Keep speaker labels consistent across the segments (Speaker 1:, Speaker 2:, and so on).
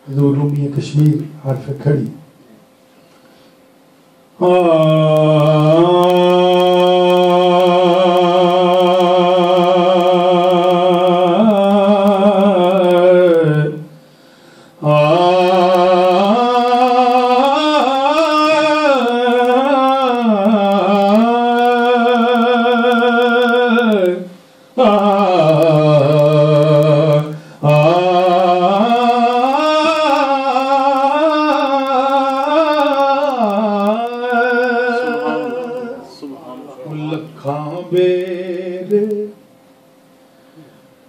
Speaker 1: حضور رومی کشمیر حرف کھڑی بیرے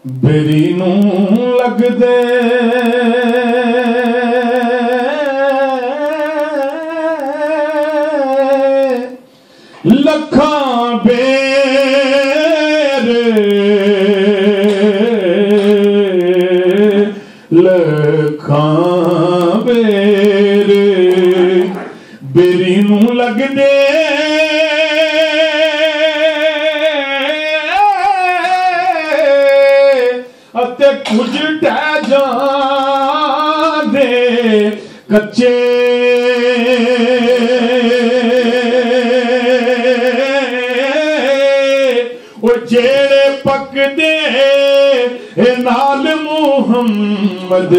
Speaker 1: بیری نوں لگ دے لکھاں بیر لکھاں بیر بیری نوں لگ دے اتے کچھ ٹہ جان دے کچے جیڑے پک دے نال محمد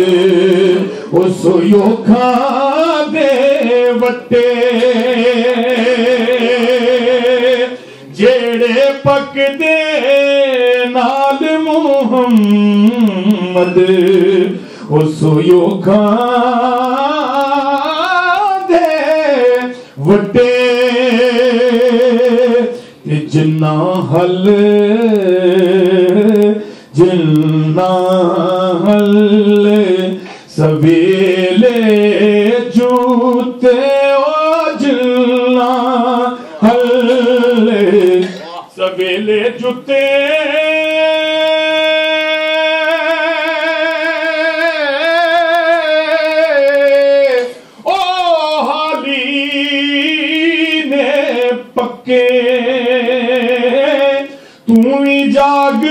Speaker 1: اس یو کھا دے وٹے جیڑے پک دے نال محمد اس یو کھا دے وٹے جنا حل سویلے جوتے او جنا حل سویلے جوتے او حالی نے پکے جاگ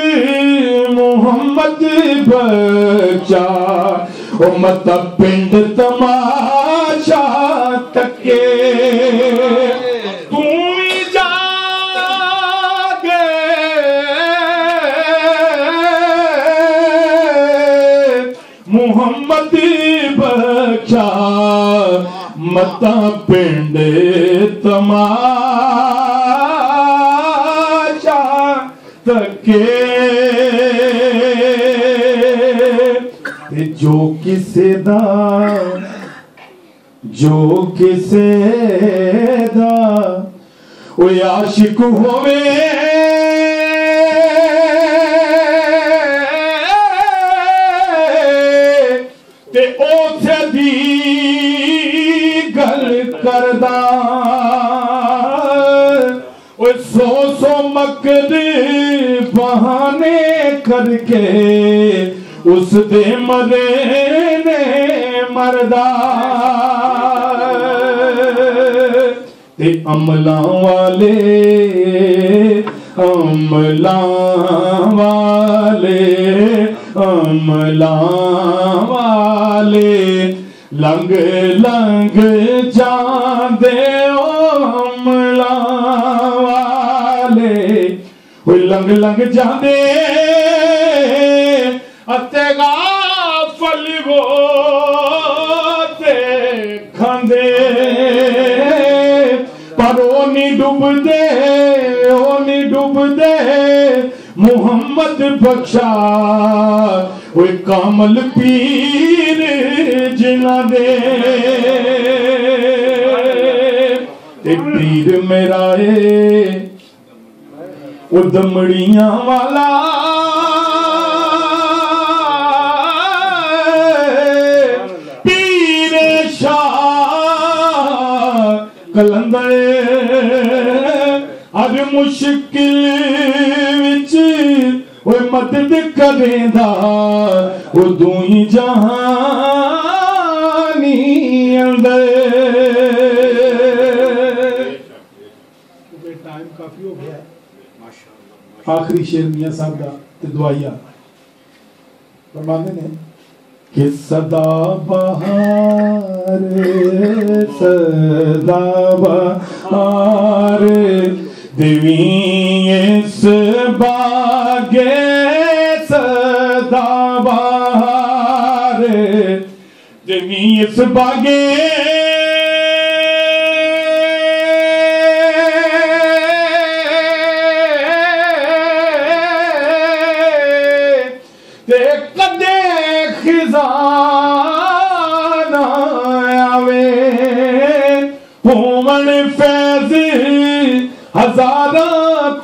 Speaker 1: محمد بچا او مت پنڈ تماشا تکے تو جاگ محمد بچا مت پنڈ تماشا تکے جو کسے دا او عاشق ہوئے تے او سے دی گل کردہ سو سو مکر بہانے کر کے اس دے مرے نے مردہ تے عملاں والے لنگ لنگ جاندے لنگ لنگ جاندے اتے غافل ہوتے کھاندے پر او نہیں ڈوب دے محمد بخشا وہ کامل پیر جنا دے پیر میرا ہے وہ دمڑیاں والا پیر شاہ کلندر ہر مشکل وچ وہ مدد کریں دا وہ دوئی جہانی اندر
Speaker 2: ٹائم کافی ہو گیا ہے
Speaker 1: آخری شعر میاں صاحب دا تے دعائیہ فرمانے نے کہ صدا بہار دیویں اس باغے صدا بہار دیویں اس باغے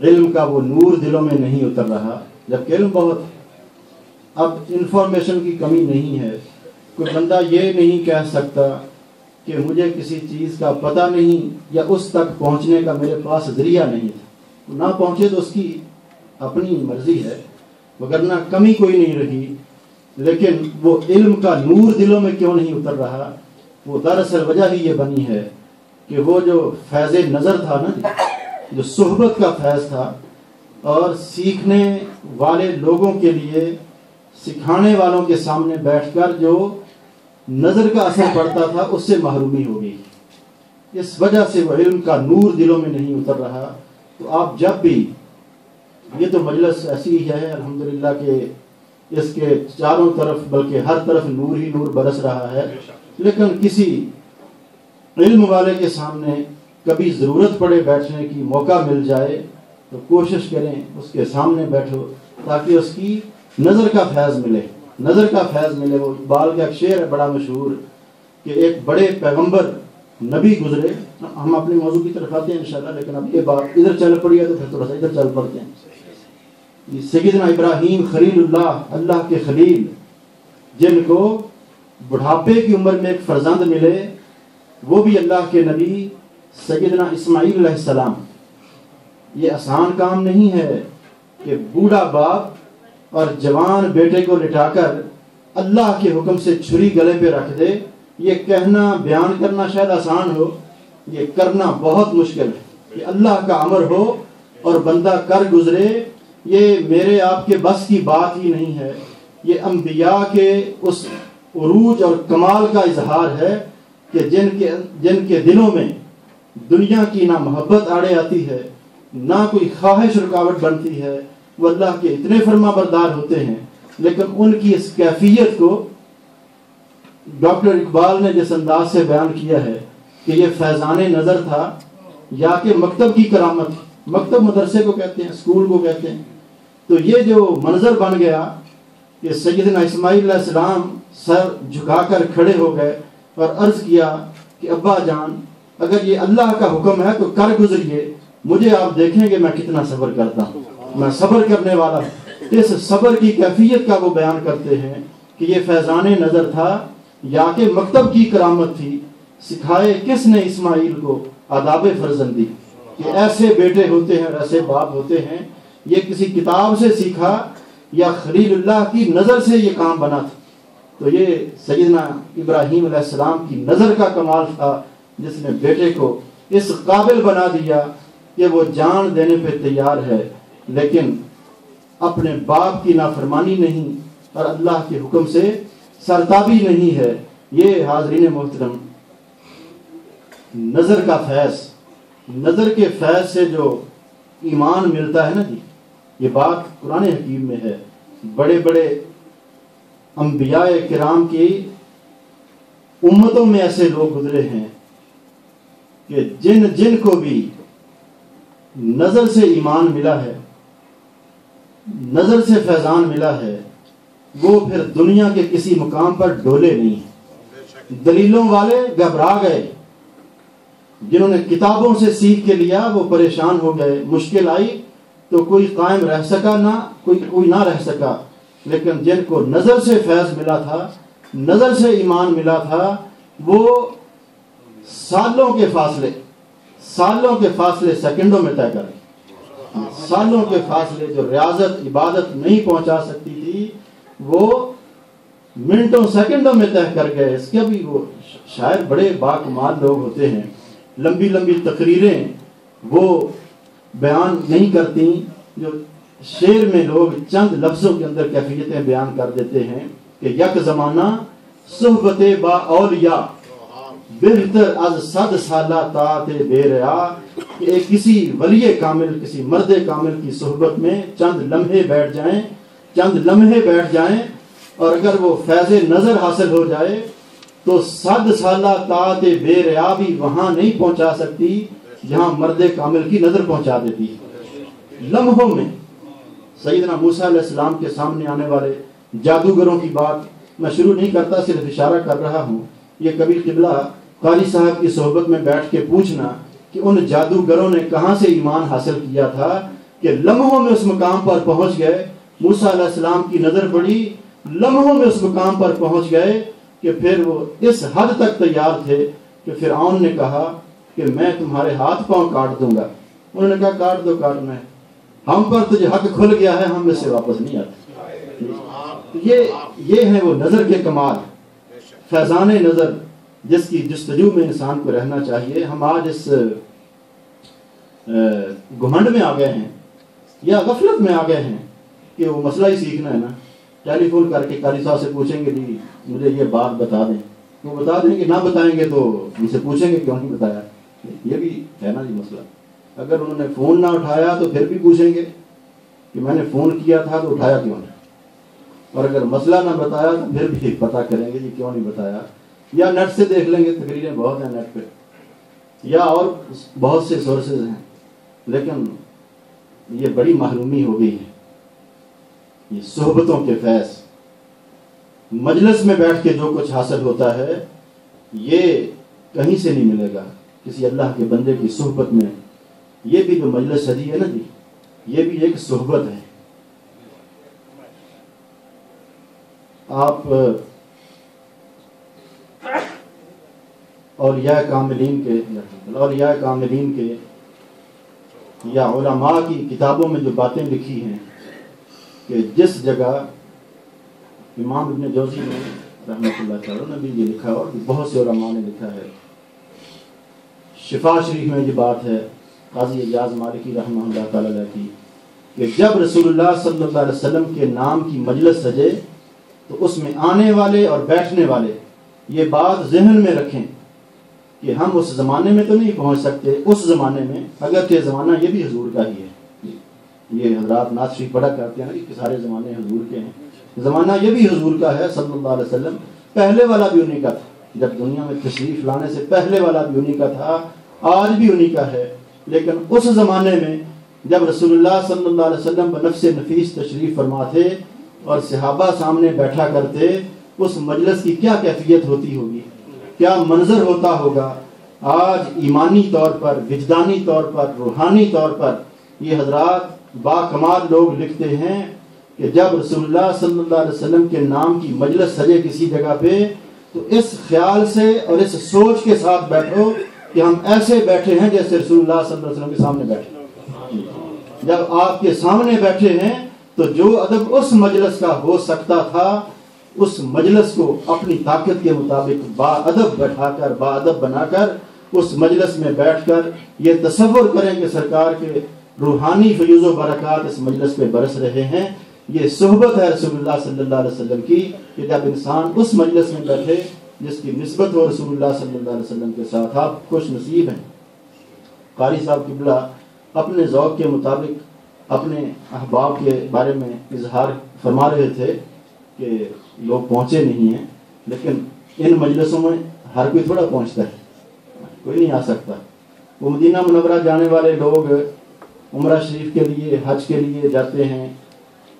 Speaker 3: علم کا وہ نور دلوں میں نہیں اتر رہا، جبکہ علم بہت ہے۔ اب انفارمیشن کی کمی نہیں ہے، کوئی بندہ یہ نہیں کہہ سکتا کہ مجھے کسی چیز کا پتہ نہیں یا اس تک پہنچنے کا میرے پاس ذریعہ نہیں تھا، نہ پہنچے تو اس کی اپنی مرضی ہے، وگرنہ کمی کوئی نہیں رہی۔ لیکن وہ علم کا نور دلوں میں کیوں نہیں اتر رہا؟ وہ دراصل وجہ ہی یہ بنی ہے کہ وہ جو فیض نظر تھا نا، جو صحبت کا فیض تھا، اور سیکھنے والے لوگوں کے لیے سکھانے والوں کے سامنے بیٹھ کر جو نظر کا اثر پڑتا تھا، اس سے محرومی ہو گئی۔ اس وجہ سے وہ علم کا نور دلوں میں نہیں اتر رہا۔ تو آپ جب بھی، یہ تو مجلس ایسی ہی ہے الحمدللہ کہ اس کے چاروں طرف بلکہ ہر طرف نور ہی نور برس رہا ہے، لیکن کسی علم والے کے سامنے کبھی ضرورت پڑے بیٹھنے کی، موقع مل جائے تو کوشش کریں اس کے سامنے بیٹھو، تاکہ اس کی نظر کا فیض ملے، نظر کا فیض ملے۔ وہ اقبال کا ایک شعر ہے بڑا مشہور کہ ایک بڑے پیغمبر نبی گزرے، ہم اپنے موضوع کی طرف آتے ہیں انشاءاللہ، لیکن اب یہ بات ادھر چل پڑی ہے تو پھر تھوڑا سا ادھر چل پڑتے ہیں۔ سیدنا ابراہیم خلیل اللہ، اللہ کے خلیل، جن کو بڑھاپے کی عمر میں ایک فرزند ملے، وہ بھی اللہ کے نبی سیدنا اسماعیل علیہ السلام۔ یہ آسان کام نہیں ہے کہ بوڑھا باپ اور جوان بیٹے کو لٹا کر اللہ کے حکم سے چھری گلے پہ رکھ دے۔ یہ کہنا بیان کرنا شاید آسان ہو، یہ کرنا بہت مشکل ہے کہ اللہ کا امر ہو اور بندہ کر گزرے۔ یہ میرے آپ کے بس کی بات ہی نہیں ہے، یہ انبیاء کے اس عروج اور کمال کا اظہار ہے کہ جن کے دلوں میں دنیا کی نہ محبت آڑے آتی ہے، نہ کوئی خواہش رکاوٹ بنتی ہے، وہ اللہ کے اتنے فرما بردار ہوتے ہیں، لیکن ان کی اس کیفیت کو ڈاکٹر اقبال نے جس انداز سے بیان کیا ہے کہ یہ فیضان نظر تھا یا کہ مکتب کی کرامت، مکتب مدرسے کو کہتے ہیں، اسکول کو کہتے ہیں۔ تو یہ جو منظر بن گیا کہ سیدنا اسماعیل علیہ السلام سر جھکا کر کھڑے ہو گئے اور عرض کیا کہ ابا جان، اگر یہ اللہ کا حکم ہے تو کر گزریے، مجھے آپ دیکھیں گے میں کتنا صبر کرتا ہوں، میں صبر کرنے والا ہوں۔ اس صبر کی کیفیت کا وہ بیان کرتے ہیں کہ یہ فیضان نظر تھا یا کہ مکتب کی کرامت تھی۔ سکھائے کس نے اسماعیل کو آداب فرزندی، کہ ایسے بیٹے ہوتے ہیں اور ایسے باپ ہوتے ہیں۔ یہ کسی کتاب سے سیکھا یا خلیل اللہ کی نظر سے یہ کام بنا تھا؟ تو یہ سیدنا ابراہیم علیہ السلام کی نظر کا کمال تھا، جس نے بیٹے کو اس قابل بنا دیا کہ وہ جان دینے پہ تیار ہے، لیکن اپنے باپ کی نافرمانی نہیں اور اللہ کے حکم سے سرتابی نہیں ہے۔ یہ حاضرین محترم، نظر کا فیض، نظر کے فیض سے جو ایمان ملتا ہے نا جی، یہ بات قرآن حکیم میں ہے۔ بڑے بڑے انبیاء کرام کی امتوں میں ایسے لوگ گزرے ہیں کہ جن کو بھی نظر سے ایمان ملا ہے، نظر سے فیضان ملا ہے، وہ پھر دنیا کے کسی مقام پر ڈولے نہیں۔ دلیلوں والے گھبرا گئے، جنہوں نے کتابوں سے سیکھ کے لیا وہ پریشان ہو گئے، مشکل آئی تو کوئی قائم رہ سکا نہ کوئی نہ رہ سکا، لیکن جن کو نظر سے فیض ملا تھا، نظر سے ایمان ملا تھا، وہ سالوں کے فاصلے سیکنڈوں میں طے کریں۔ سالوں کے فاصلے جو ریاضت عبادت نہیں پہنچا سکتی تھی، وہ منٹوں سیکنڈوں میں طے کر گئے۔ اس کے بھی وہ شاعر بڑے باکمال لوگ ہوتے ہیں، لمبی لمبی تقریریں وہ بیان نہیں کرتی، جو شعر میں لوگ چند لفظوں کے اندر کیفیتیں بیان کر دیتے ہیں کہ یک زمانہ صحبت با اولیاء بہتر از 100 سالہ طاعت بے ریا، کہ کسی ولی کامل، کسی مرد کامل کی صحبت میں چند لمحے بیٹھ جائیں اور اگر وہ فیض نظر حاصل ہو جائے تو 100 سالہ طاعت بے ریا بھی وہاں نہیں پہنچا سکتی جہاں مرد کامل کی نظر پہنچا دیتی ہے۔ لمحوں میں سیدنا موسیٰ علیہ السلام کے سامنے آنے والے جادوگروں کی بات میں شروع نہیں کرتا، صرف اشارہ کر رہا ہوں۔ یہ کبھی قبلہ قاری صاحب کی صحبت میں بیٹھ کے پوچھنا کہ ان جادوگروں نے کہاں سے ایمان حاصل کیا تھا کہ لمحوں میں اس مقام پر پہنچ گئے. موسیٰ علیہ السلام کی نظر پڑی, لمحوں میں اس مقام پر پہنچ گئے کہ پھر وہ اس حد تک تیار تھے کہ فرعون نے کہا کہ میں تمہارے ہاتھ پاؤں کاٹ دوں گا. انہوں نے کہا کاٹ دو, کاٹنا ہے, ہم پر تجھے حق کھل گیا ہے, ہم اس سے واپس نہیں آتے. یہ ہے وہ نظر کے کمال, فیضان نظر جس کی جستجو میں انسان کو رہنا چاہیے. ہم آج اس گھمنڈ میں آ گئے ہیں یا غفلت میں آ گئے ہیں کہ وہ مسئلہ ہی سیکھنا ہے نا, ٹیلی فون کر کے قاری صاحب سے پوچھیں گے جی مجھے یہ بات بتا دیں, وہ بتا دیں گے, نہ بتائیں گے تو ان سے پوچھیں گے کیوں نہیں بتایا. یہ بھی ہے نا جی مسئلہ. اگر انہوں نے فون نہ اٹھایا تو پھر بھی پوچھیں گے کہ میں نے فون کیا تھا تو اٹھایا کیوں نہیں, اور اگر مسئلہ نہ بتایا تو پھر بھی پتہ کریں گے جی کیوں نہیں بتایا. یا نیٹ سے دیکھ لیں گے, تقریریں بہت ہیں نیٹ پہ, یا اور بہت سے سورسز ہیں. لیکن یہ بڑی محرومی ہو گئی ہے, یہ صحبتوں کے فیض. مجلس میں بیٹھ کے جو کچھ حاصل ہوتا ہے یہ کہیں سے نہیں ملے گا, کسی اللہ کے بندے کی صحبت میں. یہ بھی جو مجلس سجی ہے نا جی, یہ بھی ایک صحبت ہے. آپ اولیاء کاملین کے یا علماء کی کتابوں میں جو باتیں لکھی ہیں کہ جس جگہ, امام ابن جوزی نے رحمۃ اللہ تعالی نے بھی یہ لکھا اور بہت سے علماء نے لکھا ہے. شفا شریف میں یہ بات ہے قاضی اعجاز مالکی رحمہ اللہ تعالی علیہ کی کہ جب رسول اللہ صلی اللہ علیہ وسلم کے نام کی مجلس سجے تو اس میں آنے والے اور بیٹھنے والے یہ بات ذہن میں رکھیں کہ ہم اس زمانے میں تو نہیں پہنچ سکتے. اس زمانے میں اگرچہ زمانہ یہ بھی حضور کا ہی ہے, یہ حضرات نعت شریف پڑھا کرتے ہیں کہ سارے زمانے حضور کے ہیں, زمانہ یہ بھی حضور کا ہے صلی اللہ علیہ وسلم. پہلے والا بھی انہی کا تھا, جب دنیا میں تشریف لانے سے پہلے والا بھی انہی کا تھا, آج بھی انہی کا ہے. لیکن اس زمانے میں جب رسول اللہ صلی اللہ علیہ وسلم بنفس نفیس تشریف فرما تھے اور صحابہ سامنے بیٹھا کرتے, اس مجلس کی کیا کیفیت ہوتی ہوگی, کیا منظر ہوتا ہوگا. آج ایمانی طور پر, وجدانی طور پر, روحانی طور پر یہ حضرات با کمال لوگ لکھتے ہیں کہ جب رسول اللہ صلی اللہ علیہ وسلم کے نام کی مجلس سجے کسی جگہ پہ تو اس خیال سے اور اس سوچ کے ساتھ بیٹھو کہ ہم ایسے بیٹھے ہیں جیسے رسول اللہ صلی اللہ علیہ وسلم کے سامنے بیٹھے. جب آپ کے سامنے بیٹھے ہیں تو جو ادب اس مجلس کا ہو سکتا تھا, اس مجلس کو اپنی طاقت کے مطابق با ادب بٹھا کر, با ادب بنا کر اس مجلس میں بیٹھ کر یہ تصور کریں کہ سرکار کے روحانی فیوز و برکات اس مجلس پہ برس رہے ہیں. یہ صحبت ہے رسول اللہ صلی اللہ علیہ وسلم کی کہ جب انسان اس مجلس میں بیٹھے جس کی نسبت ہو رسول اللہ صلی اللہ علیہ وسلم کے ساتھ. آپ خوش نصیب ہیں. قاری صاحب قبلہ اپنے ذوق کے مطابق اپنے احباب کے بارے میں اظہار فرما رہے تھے کہ لوگ پہنچے نہیں ہیں, لیکن ان مجلسوں میں ہر کوئی تھوڑا پہنچتا ہے, کوئی نہیں آ سکتا. وہ مدینہ منورہ جانے والے لوگ عمرہ شریف کے لیے, حج کے لیے جاتے ہیں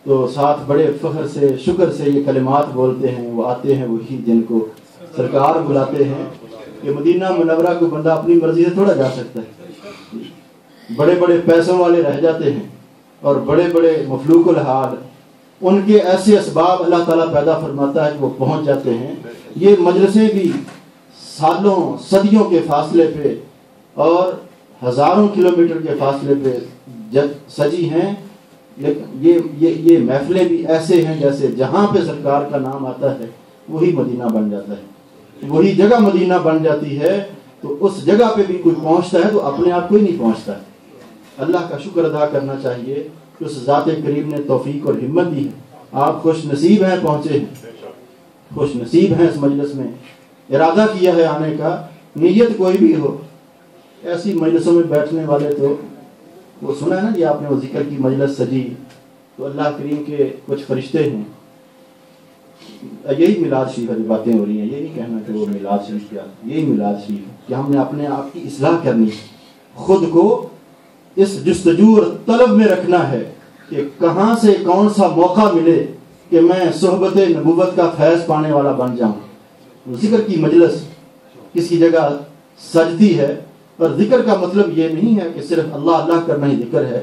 Speaker 3: تو ساتھ بڑے فخر سے, شکر سے یہ کلمات بولتے ہیں. وہ آتے ہیں وہی جن کو سرکار بلاتے ہیں کہ مدینہ منورہ کو بندہ اپنی مرضی سے تھوڑا جا سکتا ہے. بڑے بڑے پیسوں والے رہ جاتے ہیں اور بڑے بڑے مفلوق الحال, ان کے ایسے اسباب اللہ تعالیٰ پیدا فرماتا ہے کہ وہ پہنچ جاتے ہیں. یہ مجلسیں بھی سالوں صدیوں کے فاصلے پہ اور ہزاروں کلومیٹر کے فاصلے پہ سجی ہیں, لیکن یہ محفلیں بھی ایسے ہیں جیسے جہاں پہ سرکار کا نام آتا ہے وہی مدینہ بن جاتا ہے, وہی جگہ مدینہ بن جاتی ہے. تو اس جگہ پہ بھی کوئی پہنچتا ہے تو اپنے آپ کوئی نہیں پہنچتا ہے. اللہ کا شکر ادا کرنا چاہیے کہ اس ذات کریم نے توفیق اور ہمت دی ہے. آپ خوش نصیب ہیں, پہنچے ہیں, خوش نصیب ہیں اس مجلس میں, ارادہ کیا ہے آنے کا. نیت کوئی بھی ہو, ایسی مجلسوں میں بیٹھنے والے تو وہ سنا ہے نا جی آپ نے, وہ ذکر کی مجلس سجی تو اللہ کریم کے کچھ فرشتے ہیں. یہی میلاد شریف والی باتیں ہو رہی ہیں, یہ نہیں کہنا کہ وہ میلاد شریف کیا, یہی میلاد شریف کہ ہم نے اپنے آپ کی اصلاح کرنی, خود کو اس جستجو اور طلب میں رکھنا ہے کہ کہاں سے کون سا موقع ملے کہ میں صحبت نبوت کا فیض پانے والا بن جاؤں. ذکر کی مجلس کسی جگہ سجتی ہے, اور ذکر کا مطلب یہ نہیں ہے کہ صرف اللہ اللہ کرنا ہی ذکر ہے.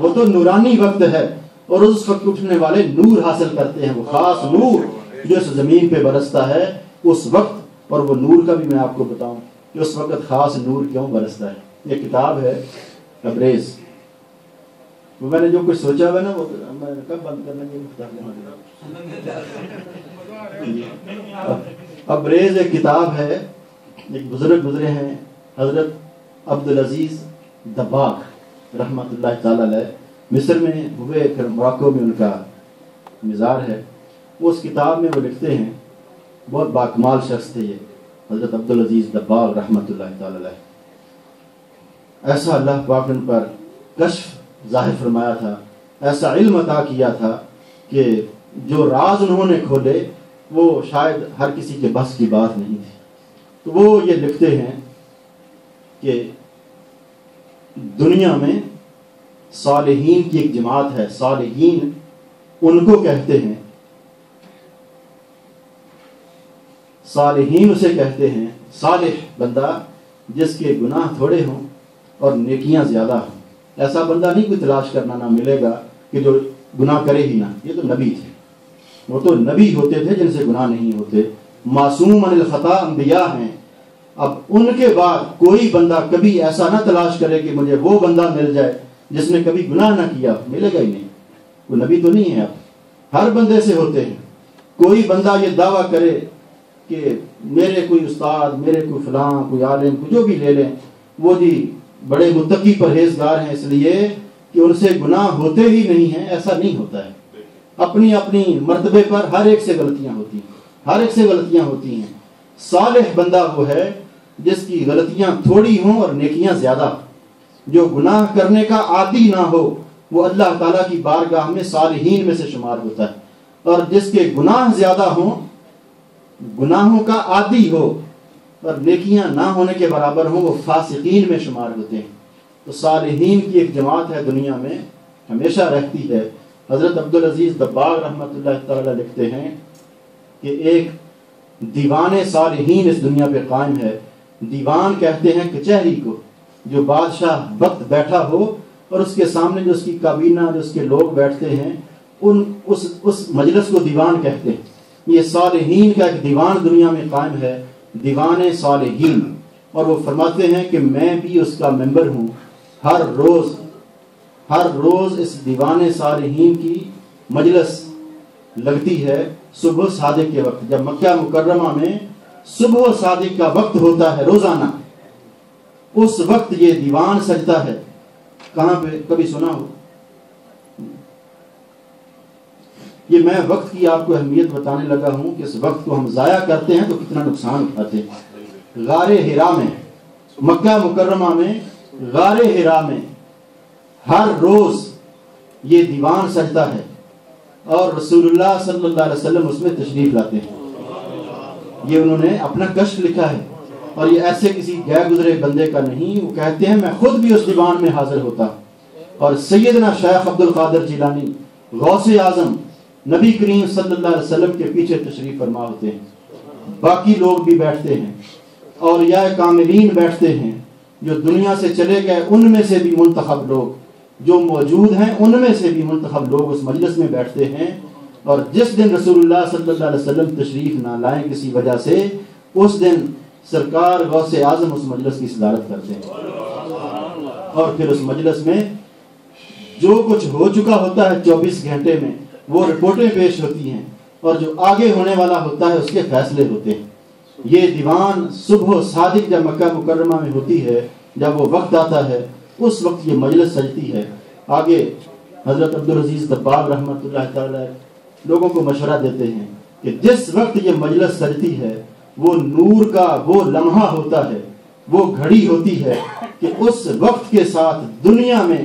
Speaker 3: وہ تو نورانی وقت ہے، اور اس وقت اٹھنے والے نور حاصل کرتے ہیں، وہ خاص نور جو اس زمین پہ برستا ہے اس وقت. اور وہ نور کا بھی میں آپ کو بتاؤں کہ اس وقت خاص نور کیوں برستا ہے. یہ کتاب ہے ابریز. وہ میں نے جو کچھ سوچا ہوا نا وہ میں کب بند کرنا چاہیے. ابریز ایک کتاب ہے، ایک بزرگ گزرے ہیں حضرت عبدالعزیز دباغ رحمۃ اللہ تعالی علیہ، مصر میں ہوئے، پھر موراکو میں ان کا مزار ہے. وہ اس کتاب میں وہ لکھتے ہیں، بہت باکمال شخص تھے یہ حضرت عبدالعزیز دباغ رحمۃ اللہ تعالی علیہ. ایسا اللہ پاک نے ان پر کشف ظاہر فرمایا تھا، ایسا علم عطا کیا تھا کہ جو راز انہوں نے کھولے وہ شاید ہر کسی کے بس کی بات نہیں تھی. تو وہ یہ لکھتے ہیں کہ دنیا میں صالحین کی ایک جماعت ہے. صالحین ان کو کہتے ہیں، صالحین اسے کہتے ہیں، صالح بندہ جس کے گناہ تھوڑے ہوں اور نیکیاں زیادہ ہوں. ایسا بندہ نہیں کوئی تلاش کرنا نہ ملے گا کہ جو گناہ کرے ہی نہ. یہ تو نبی تھے، وہ تو نبی ہوتے تھے جن سے گناہ نہیں ہوتے. معصوم عن الخطا انبیاء ہیں. اب ان کے بعد کوئی بندہ کبھی ایسا نہ تلاش کرے کہ مجھے وہ بندہ مل جائے جس نے کبھی گناہ نہ کیا. ملے گا ہی نہیں. وہ نبی تو نہیں ہے. اب ہر بندے سے ہوتے ہیں. کوئی بندہ یہ دعویٰ کرے کہ میرے کوئی استاد، میرے کوئی فلاں، کوئی عالم، کوئی جو بھی لے لیں، وہ جی بڑے متقی پرہیزگار ہیں اس لیے کہ ان سے گناہ ہوتے ہی نہیں ہیں. ایسا نہیں ہوتا ہے. اپنی اپنی مرتبے پر ہر ایک سے غلطیاں ہوتی ہیں، ہر ایک سے غلطیاں ہوتی ہیں. صالح بندہ وہ ہے جس کی غلطیاں تھوڑی ہوں اور نیکیاں زیادہ. جو گناہ کرنے کا عادی نہ ہو وہ اللہ تعالیٰ کی بارگاہ میں صالحین میں سے شمار ہوتا ہے. اور جس کے گناہ زیادہ ہوں، گناہوں کا عادی ہو اور نیکیاں نہ ہونے کے برابر ہوں، وہ فاسقین میں شمار ہوتے ہیں. تو صالحین کی ایک جماعت ہے دنیا میں، ہمیشہ رہتی ہے. حضرت عبدالعزیز دباغ رحمۃ اللہ تعالی لکھتے ہیں کہ ایک دیوان صالحین اس دنیا پہ قائم ہے. دیوان کہتے ہیں کچہری کو، جو بادشاہ وقت بیٹھا ہو اور اس کے سامنے جو اس کی کابینہ، جو اس کے لوگ بیٹھتے ہیں، اس مجلس کو دیوان کہتے ہیں. یہ صالحین کا ایک دیوان دنیا میں قائم ہے، دیوان صالحین. اور وہ فرماتے ہیں کہ میں بھی اس کا ممبر ہوں. ہر روز اس دیوان صالحین کی مجلس لگتی ہے صبح صادق کے وقت. جب مکہ مکرمہ میں صبح صادق کا وقت ہوتا ہے روزانہ، اس وقت یہ دیوان سجتا ہے. کہاں پہ کبھی سنا ہو؟ یہ میں وقت کی آپ کو اہمیت بتانے لگا ہوں کہ اس وقت کو ہم ضائع کرتے ہیں تو کتنا نقصان اٹھاتے ہیں. غار حرا میں، مکہ مکرمہ میں غار حرا میں ہر روز یہ دیوان سجتا ہے اور رسول اللہ صلی اللہ علیہ وسلم اس میں تشریف لاتے ہیں. یہ انہوں نے اپنا کشف لکھا ہے اور یہ ایسے کسی غیر گزرے بندے کا نہیں. وہ کہتے ہیں میں خود بھی اس دیوان میں حاضر ہوتا. اور سیدنا شیخ عبد القادر جیلانی غوث اعظم نبی کریم صلی اللہ علیہ وسلم کے پیچھے تشریف فرما ہوتے ہیں. باقی لوگ بھی بیٹھتے ہیں، اولیاء کاملین بیٹھتے ہیں، جو دنیا سے چلے گئے ان میں سے بھی منتخب لوگ، جو موجود ہیں ان میں سے بھی منتخب لوگ اس مجلس میں بیٹھتے ہیں. اور جس دن رسول اللہ صلی اللہ علیہ وسلم تشریف نہ لائیں کسی وجہ سے، اس دن سرکار غوث اعظم اس مجلس کی صدارت کرتے ہیں. اور پھر اس مجلس میں جو کچھ ہو چکا ہوتا ہے 24 گھنٹے میں وہ رپورٹیں پیش ہوتی ہیں، اور جو آگے ہونے والا ہوتا ہے اس کے فیصلے ہوتے ہیں. یہ دیوان صبح صادق جب مکہ مکرمہ میں ہوتی ہے، جب وہ وقت آتا ہے اس وقت یہ مجلس سجتی ہے. آگے حضرت عبدالعزیز دباغ رحمۃ اللہ تعالی لوگوں کو مشورہ دیتے ہیں کہ جس وقت یہ مجلس سجتی ہے وہ نور کا وہ لمحہ ہوتا ہے، وہ گھڑی ہوتی ہے کہ اس وقت کے ساتھ دنیا میں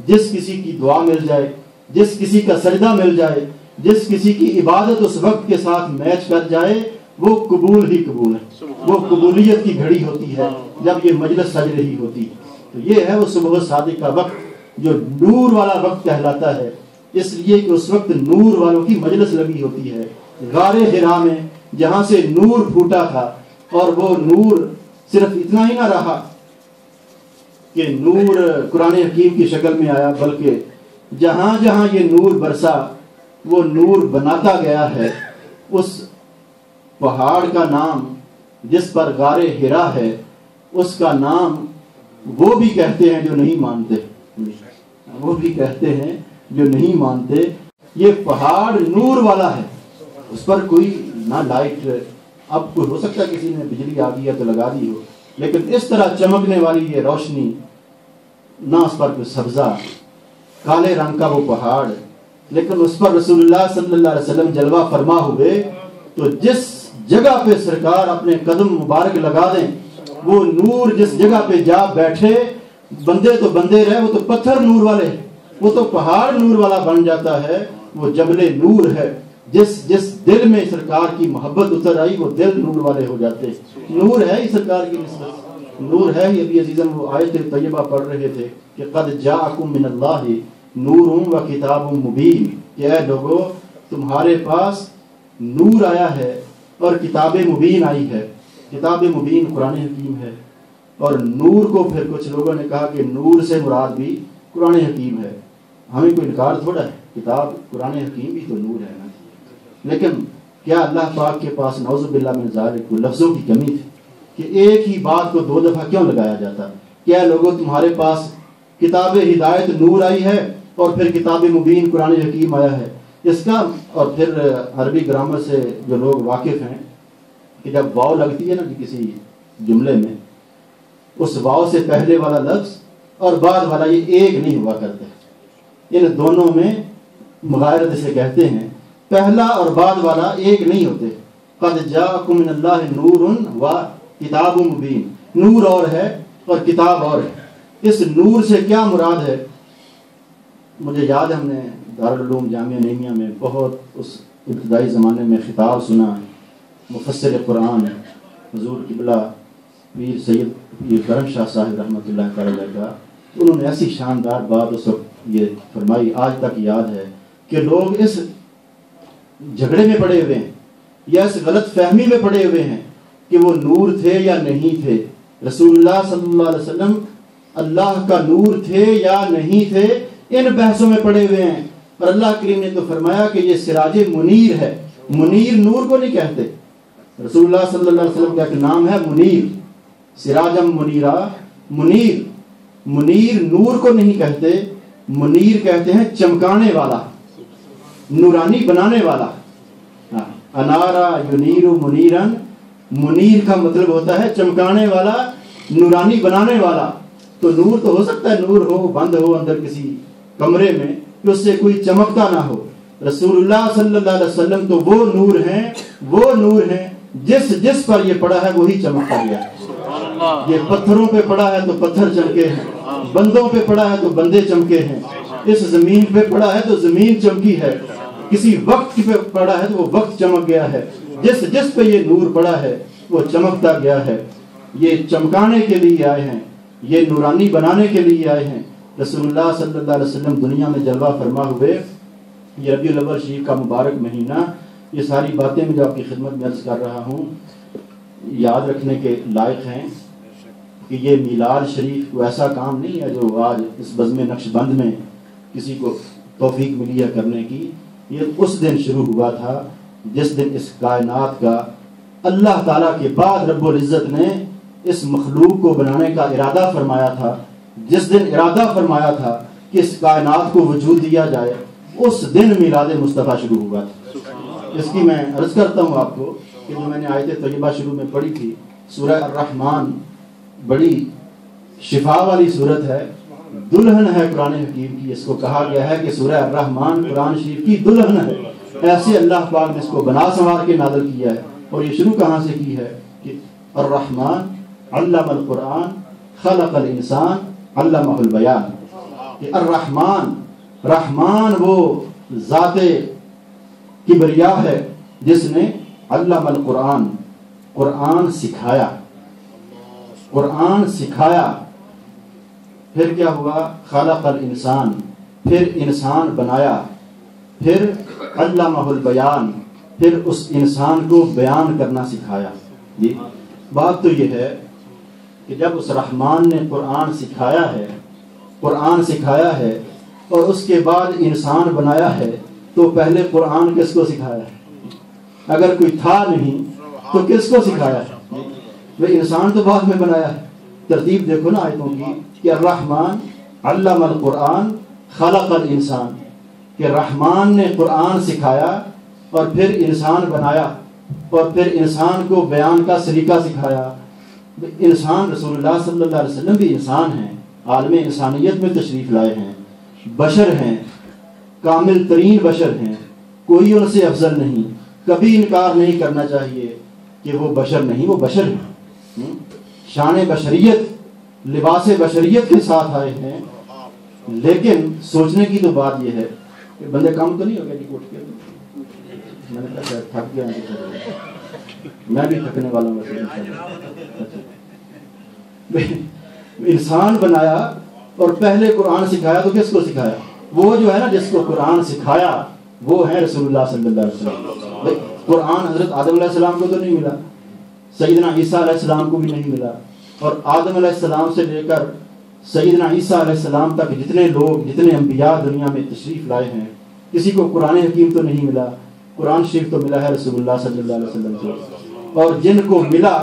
Speaker 3: جس کسی کی دعا مل جائے، جس کسی کا سجدہ مل جائے، جس کسی کی عبادت اس وقت کے ساتھ میچ کر جائے، وہ قبول ہی قبول ہے. وہ قبولیت کی گھڑی ہوتی ہے جب یہ مجلس سج رہی ہوتی. تو یہ ہے وہ صبح صادق کا وقت جو نور والا وقت کہلاتا ہے، اس لیے کہ اس وقت نور والوں کی مجلس لگی ہوتی ہے. غار حرا میں جہاں سے نور پھوٹا تھا، اور وہ نور صرف اتنا ہی نہ رہا کہ نور قرآن حکیم کی شکل میں آیا، بلکہ جہاں جہاں یہ نور برسا وہ نور بناتا گیا ہے. اس پہاڑ کا نام جس پر غار حرا ہے اس کا نام وہ بھی کہتے ہیں جو نہیں مانتے, وہ بھی کہتے ہیں جو نہیں مانتے. یہ پہاڑ نور والا ہے, اس پر کوئی نہ لائٹ, اب کوئی ہو سکتا ہے کسی نے بجلی آ گئی ہے تو لگا دی ہو, لیکن اس طرح چمکنے والی یہ روشنی, نہ اس پر کوئی سبزہ, کالے رنگ کا وہ پہاڑ, لیکن اس پر رسول اللہ صلی اللہ علیہ وسلم جلوہ فرما ہوئے تو جس جگہ پہ سرکار اپنے قدم مبارک لگا دیں وہ نور جس جگہ پہ جا بیٹھے, بندے تو بندے رہے, وہ تو پتھر نور والے, وہ تو پہاڑ نور والا بن جاتا ہے, وہ جبل نور ہے. جس دل میں سرکار کی محبت اتر آئی وہ دل نور والے ہو جاتے. نور ہے ہی سرکار کی نسبت, نور ہے ہی. ابھی عزیزم وہ آیت طیبہ پڑھ رہے تھے کہ قد جاءکم من اللہ نور و کتاب مبین, کہ اے لوگو تمہارے پاس نور آیا ہے اور کتاب مبین آئی ہے. کتاب مبین قرآن حکیم ہے, اور نور کو پھر کچھ لوگوں نے کہا کہ نور سے مراد بھی قرآن حکیم ہے. ہمیں کوئی انکار تھوڑا ہے, کتاب قرآن حکیم بھی تو نور ہے نا. لیکن کیا اللہ پاک کے پاس نعوذ باللہ من ذالک کو لفظوں کی کمی تھی کہ ایک ہی بات کو 2 دفعہ کیوں لگایا جاتا؟ کیا لوگوں تمہارے پاس کتاب ہدایت نور آئی ہے اور پھر کتاب مبین قرآن حکیم آیا ہے. اس کا اور پھر عربی گرامر سے جو لوگ واقف ہیں کہ جب واو لگتی ہے نا کسی جملے میں, اس واو سے پہلے والا لفظ اور بعد والا یہ ایک نہیں ہوا کرتے, ان دونوں میں مغایرت سے کہتے ہیں, پہلا اور بعد والا ایک نہیں ہوتے. قد جاءکم من اللہ نور و کتاب مبین, نور اور ہے اور کتاب اور ہے. اس نور سے کیا مراد ہے؟ مجھے یاد ہے ہم نے دارالعلوم جامعہ نعیمیہ میں بہت اس ابتدائی زمانے میں خطاب سنا, مفسر قرآن حضور قبلہ پیر سید پیر کرم شاہ صاحب رحمۃ اللہ تعالی کا, انہوں نے ایسی شاندار بات اس وقت یہ فرمائی, آج تک یاد ہے, کہ لوگ اس جھگڑے میں پڑے ہوئے ہیں یا اس غلط فہمی میں پڑے ہوئے ہیں کہ وہ نور تھے یا نہیں تھے. رسول اللہ صلی اللہ علیہ وسلم اللہ کا نور تھے یا نہیں تھے, ان بحثوں میں پڑے ہوئے ہیں. اور اللہ کریم نے تو فرمایا کہ یہ سراج منیر ہے. منیر نور کو نہیں کہتے, رسول اللہ صلی اللہ علیہ وسلم کا ایک نام ہے منیر, سراجم منیرا. منیر نور کو نہیں کہتے, منیر کہتے ہیں چمکانے والا, نورانی بنانے والا. انارا ینیر منیرن, منیر کا مطلب ہوتا ہے چمکانے والا, نورانی بنانے والا. تو نور تو ہو سکتا ہے نور ہو بند ہو اندر کسی کمرے میں کہ اس سے کوئی چمکتا نہ ہو. رسول اللہ صلی اللہ علیہ وسلم تو وہ نور ہیں جس پر یہ پڑا ہے وہی چمکتا گیا. یہ پتھروں پہ پڑا ہے تو پتھر چمکے ہیں, بندوں پہ پڑا ہے تو بندے چمکے ہیں, اس زمین پہ پڑا ہے تو زمین چمکی ہے, کسی وقت پہ پڑا ہے تو وہ وقت چمک گیا ہے. جس پہ یہ نور پڑا ہے وہ چمکتا گیا ہے. یہ چمکانے کے لیے آئے ہیں, یہ نورانی بنانے کے لیے آئے ہیں. رسول اللہ صلی اللہ علیہ وسلم دنیا میں جلوہ فرما ہوئے, یہ ربیع الاول شریف کا مبارک مہینہ, یہ ساری باتیں میں جو آپ کی خدمت میں عرض کر رہا ہوں یاد رکھنے کے لائق ہیں کہ یہ میلاد شریف کو ایسا کام نہیں ہے جو آج اس بزم نقش بند میں کسی کو توفیق ملی ہے کرنے کی. یہ اس دن شروع ہوا تھا جس دن اس کائنات کا اللہ تعالیٰ کے بعد رب العزت نے اس مخلوق کو بنانے کا ارادہ فرمایا تھا. جس دن ارادہ فرمایا تھا کہ اس کائنات کو وجود دیا جائے, اس دن میلاد مصطفیٰ شروع ہوا تھا. اس کی میں عرض کرتا ہوں آپ کو کہ جو میں نے آیت طیبہ شروع میں پڑھی تھی, سورہ الرحمن بڑی شفا والی صورت ہے, دلہن ہے قرآن حکیم کی. اس کو کہا گیا ہے کہ سورہ الرحمن قرآن شریف کی دلہن ہے. ایسے اللہ پاک نے اس کو بنا سنوار کے نازل کیا ہے. اور یہ شروع کہاں سے کی ہے کہ الرحمن علم القرآن خلق الانسان علمہ البیان. کہ رحمان وہ ذات کبریا ہے جس نے علم القرآن, قرآن سکھایا. پھر کیا ہوا؟ خلق الانسان, پھر انسان بنایا. پھر علمہ البیان, پھر اس انسان کو بیان کرنا سکھایا. جی بات تو یہ ہے کہ جب اس رحمان نے قرآن سکھایا ہے اور اس کے بعد انسان بنایا ہے تو پہلے قرآن کس کو سکھایا ہے؟ اگر کوئی تھا نہیں تو کس کو سکھایا ہے؟ وہ انسان تو بعد میں بنایا ہے. ترتیب دیکھو نا آیتوں کی کہ الرحمن علم القرآن خلق الانسان، کہ رحمان نے قرآن سکھایا اور پھر انسان بنایا اور پھر انسان کو بیان کا سلیقہ سکھایا. انسان رسول اللہ صلی اللہ علیہ وسلم بھی انسان ہیں، عالم انسانیت میں تشریف لائے ہیں، بشر ہیں، کامل ترین بشر ہیں، کوئی ان سے افضل نہیں. کبھی انکار نہیں کرنا چاہیے کہ وہ بشر نہیں، وہ بشر ہیں. شان بشریت لباس بشریت کے ساتھ آئے ہیں. لیکن سوچنے کی تو بات یہ ہے کہ بندے کم تو نہیں ہو گیا جی کوٹ کے، میں نے کہا تھک گیا، میں بھی تھکنے والا ہوں. انسان بنایا اور پہلے قرآن سکھایا تو کس کو سکھایا؟ وہ جو ہے نا جس کو قرآن سکھایا وہ ہے رسول اللہ صلی اللہ علیہ وسلم. قرآن حضرت آدم علیہ السلام کو تو نہیں ملا، سیدنا عیسیٰ علیہ السلام کو بھی نہیں ملا، اور آدم علیہ السلام سے لے کر سیدنا عیسیٰ علیہ السلام تک جتنے لوگ، جتنے انبیاء دنیا میں تشریف لائے ہیں، کسی کو قرآن حکیم تو نہیں ملا. قرآن شریف تو ملا ہے رسول اللہ صلی اللہ علیہ وسلم کو، اور جن کو ملا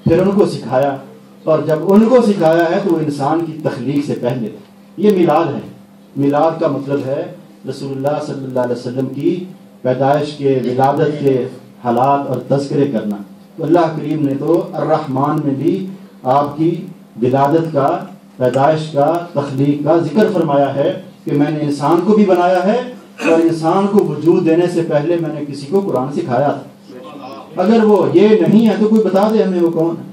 Speaker 3: پھر ان کو سکھایا، اور جب ان کو سکھایا ہے تو وہ انسان کی تخلیق سے پہلے تھے. یہ میلاد ہے. میلاد کا مطلب ہے رسول اللہ صلی اللہ علیہ وسلم کی پیدائش کے، ولادت کے حالات اور تذکرے کرنا. اللہ کریم نے تو الرحمن میں بھی آپ کی ولادت کا، پیدائش کا، تخلیق کا ذکر فرمایا ہے کہ میں نے انسان کو بھی بنایا ہے اور انسان کو وجود دینے سے پہلے میں نے کسی کو قرآن سکھایا تھا. اگر وہ یہ نہیں ہے تو کوئی بتا دے ہمیں وہ کون ہے.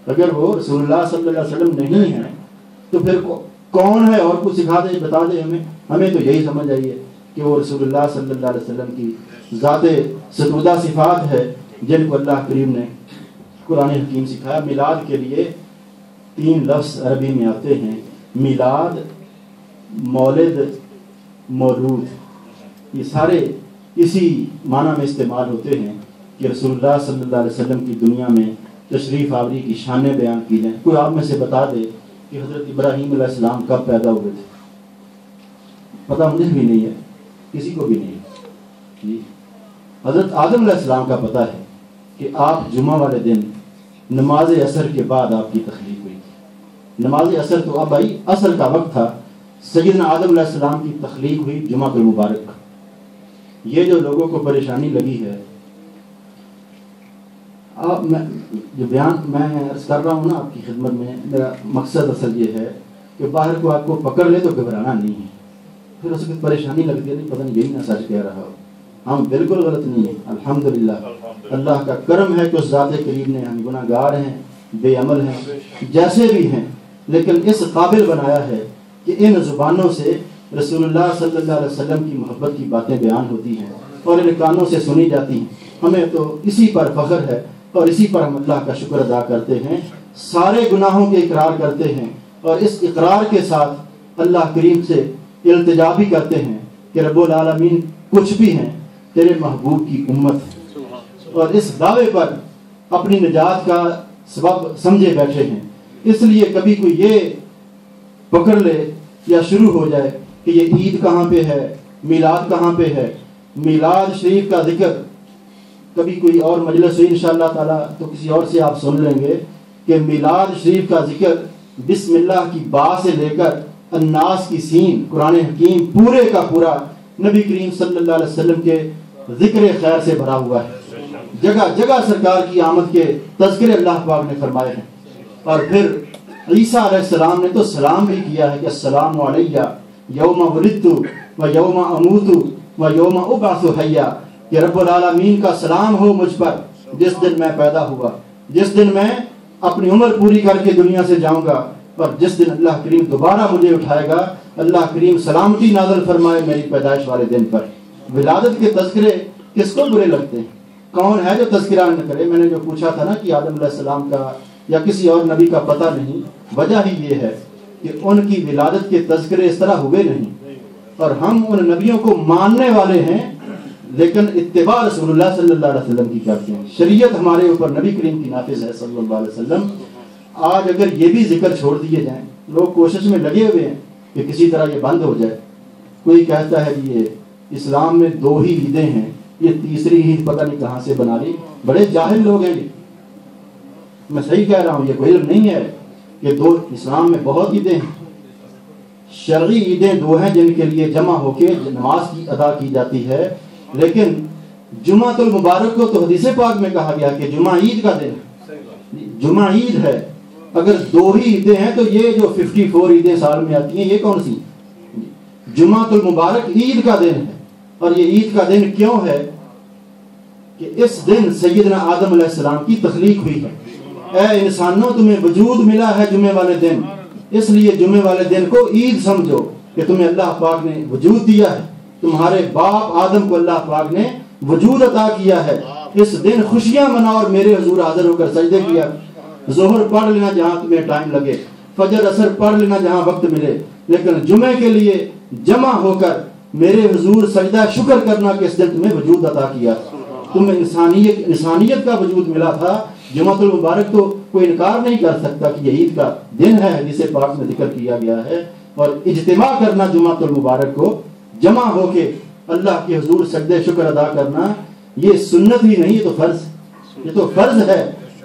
Speaker 3: اگر وہ رسول اللہ صلی اللہ علیہ وسلم نہیں ہے تو پھر کون ہے اور کچھ سکھا دے، بتا دے ہمیں. ہمیں تو یہی سمجھ آئیے کہ وہ رسول اللہ صلی اللہ علیہ وسلم کی ذات ستودہ صفات ہے جن کو اللہ کریم نے قرآن حکیم سکھایا. میلاد کے لیے 3 لفظ عربی میں آتے ہیں، میلاد، مولد، مولود. یہ سارے اسی معنی میں استعمال ہوتے ہیں کہ رسول اللہ صلی اللہ علیہ وسلم کی دنیا میں تشریف آوری کی شانیں بیان کی جائیں. کوئی آپ میں سے بتا دے کہ حضرت ابراہیم علیہ السلام کب پیدا ہوئے تھے؟ پتہ مجھے بھی نہیں ہے، کسی کو بھی نہیں ہے جی. حضرت آدم علیہ السلام کا پتہ ہے کہ آپ جمعہ والے دن نماز عصر کے بعد آپ کی تخلیق ہوئی تھی. نماز عصر تو اب بھائی عصر کا وقت تھا، سیدنا آدم علیہ السلام کی تخلیق ہوئی جمعہ المبارک. یہ جو لوگوں کو پریشانی لگی ہے، جو بیان میں عرض کر رہا ہوں نا آپ کی خدمت میں، میرا مقصد اصل یہ ہے کہ باہر کو آپ کو پکڑ لے تو گھبرانا نہیں ہے. پھر اس کی پریشانی لگتی ہے نہیں پتہ نہیں یہی نہ سچ کہہ رہا ہو. ہم بالکل غلط نہیں ہیں، الحمدللہ. اللہ کا کرم ہے کہ اس ذات کریم نے، ہم گناہ گار ہیں، بے عمل ہیں، جیسے بھی ہیں، لیکن اس قابل بنایا ہے کہ ان زبانوں سے رسول اللہ صلی اللہ علیہ وسلم کی محبت کی باتیں بیان ہوتی ہیں اور ان کانوں سے سنی جاتی ہیں. ہمیں تو اسی پر فخر ہے اور اسی پر ہم اللہ کا شکر ادا کرتے ہیں. سارے گناہوں کے اقرار کرتے ہیں اور اس اقرار کے ساتھ اللہ کریم سے التجا بھی کرتے ہیں کہ رب العالمین کچھ بھی ہیں تیرے محبوب کی امت ہے، اور اس دعوے پر اپنی نجات کا سبب سمجھے بیٹھے ہیں. اس لیے کبھی کوئی یہ پکڑ لے یا شروع ہو جائے کہ یہ عید کہاں پہ ہے، میلاد کہاں پہ ہے، میلاد شریف کا ذکر کبھی کوئی اور مجلس ہوئی انشاءاللہ تعالیٰ تو کسی اور سے آپ سن لیں گے کہ میلاد شریف کا ذکر بسم اللہ کی با سے لے کر الناس کی سین، قرآن حکیم پورے کا پورا نبی کریم صلی اللہ علیہ وسلم کے ذکر خیر سے بھرا ہوا ہے. جگہ جگہ سرکار کی آمد کے تذکرے اللہ پاک نے فرمائے ہیں. اور پھر عیسیٰ علیہ السلام نے تو سلام بھی کیا ہے کہ السلام علیہ یوم ولدت و یوم اموت و یوم ابعث حیا، کہ رب العالمین کا سلام ہو مجھ پر جس دن میں پیدا ہوا، جس دن میں اپنی عمر پوری کر کے دنیا سے جاؤں گا، اور جس دن اللہ کریم دوبارہ مجھے اٹھائے گا. اللہ کریم سلامتی نازل فرمائے میری پیدائش والے دن پر. ولادت کے تذکرے کس کو برے لگتے ہیں؟ کون ہے جو تذکرہ نہ کرے؟ میں نے جو پوچھا تھا نا کہ آدم علیہ السلام کا یا کسی اور نبی کا پتہ نہیں، وجہ ہی یہ ہے کہ ان کی ولادت کے تذکرے اس طرح ہوئے نہیں، اور ہم ان نبیوں کو ماننے والے ہیں لیکن اتباع رسول اللہ صلی اللہ علیہ وسلم کی کرتے ہیں. شریعت ہمارے اوپر نبی کریم کی نافذ ہے صلی اللہ علیہ وسلم. آج اگر یہ بھی ذکر چھوڑ دیے جائیں، لوگ کوشش میں لگے ہوئے ہیں کہ کسی طرح یہ بند ہو جائے، کوئی کہتا ہے یہ اسلام میں 2 ہی عیدیں ہیں، یہ تیسری عید پتہ نہیں کہاں سے بنا لی. بڑے جاہل لوگ ہیں یہ. میں صحیح کہہ رہا ہوں، یہ کوئی علم نہیں ہے کہ 2 اسلام میں بہت عیدیں ہیں. شرعی عیدیں 2 ہیں جن کے لیے جمع ہو کے نماز کی ادا کی جاتی ہے، لیکن جمعہ المبارک کو تو حدیث پاک میں کہا گیا کہ جمعہ عید کا دن ہے، جمعہ عید ہے. اگر 2 ہی عیدیں ہیں تو یہ جو 54 عیدیں سال میں آتی ہیں یہ کون سی؟ جمعہ المبارک عید کا دن ہے. اور یہ عید کا دن کیوں ہے؟ کہ اس دن سیدنا آدم علیہ السلام کی تخلیق ہوئی ہے. اے انسانوں تمہیں وجود ملا ہے جمعے والے دن، اس لیے جمعے والے دن کو عید سمجھو کہ تمہیں اللہ پاک نے وجود دیا ہے. تمہارے باپ آدم کو اللہ پاک نے وجود عطا کیا ہے. اس دن خوشیاں مناؤ اور میرے حضور حاضر ہو کر سجدے کیا. ظہر پڑھ لینا جہاں تمہیں ٹائم لگے، فجر اثر پڑھ لینا جہاں وقت ملے، لیکن جمعے کے لیے جمع ہو کر میرے حضور سجدہ شکر کرنا کہ اس دن تمہیں وجود عطا کیا. تمہیں انسانیت کا وجود ملا تھا. جمعہ المبارک تو کوئی انکار نہیں کر سکتا کہ یہ عید کا دن ہے، حدیث پاک میں ذکر کیا گیا ہے. اور اجتماع کرنا جمعہ المبارک کو جمع ہو کے اللہ کے حضور سجدہ شکر ادا کرنا، یہ سنت ہی نہیں، یہ تو فرض، یہ تو فرض ہے.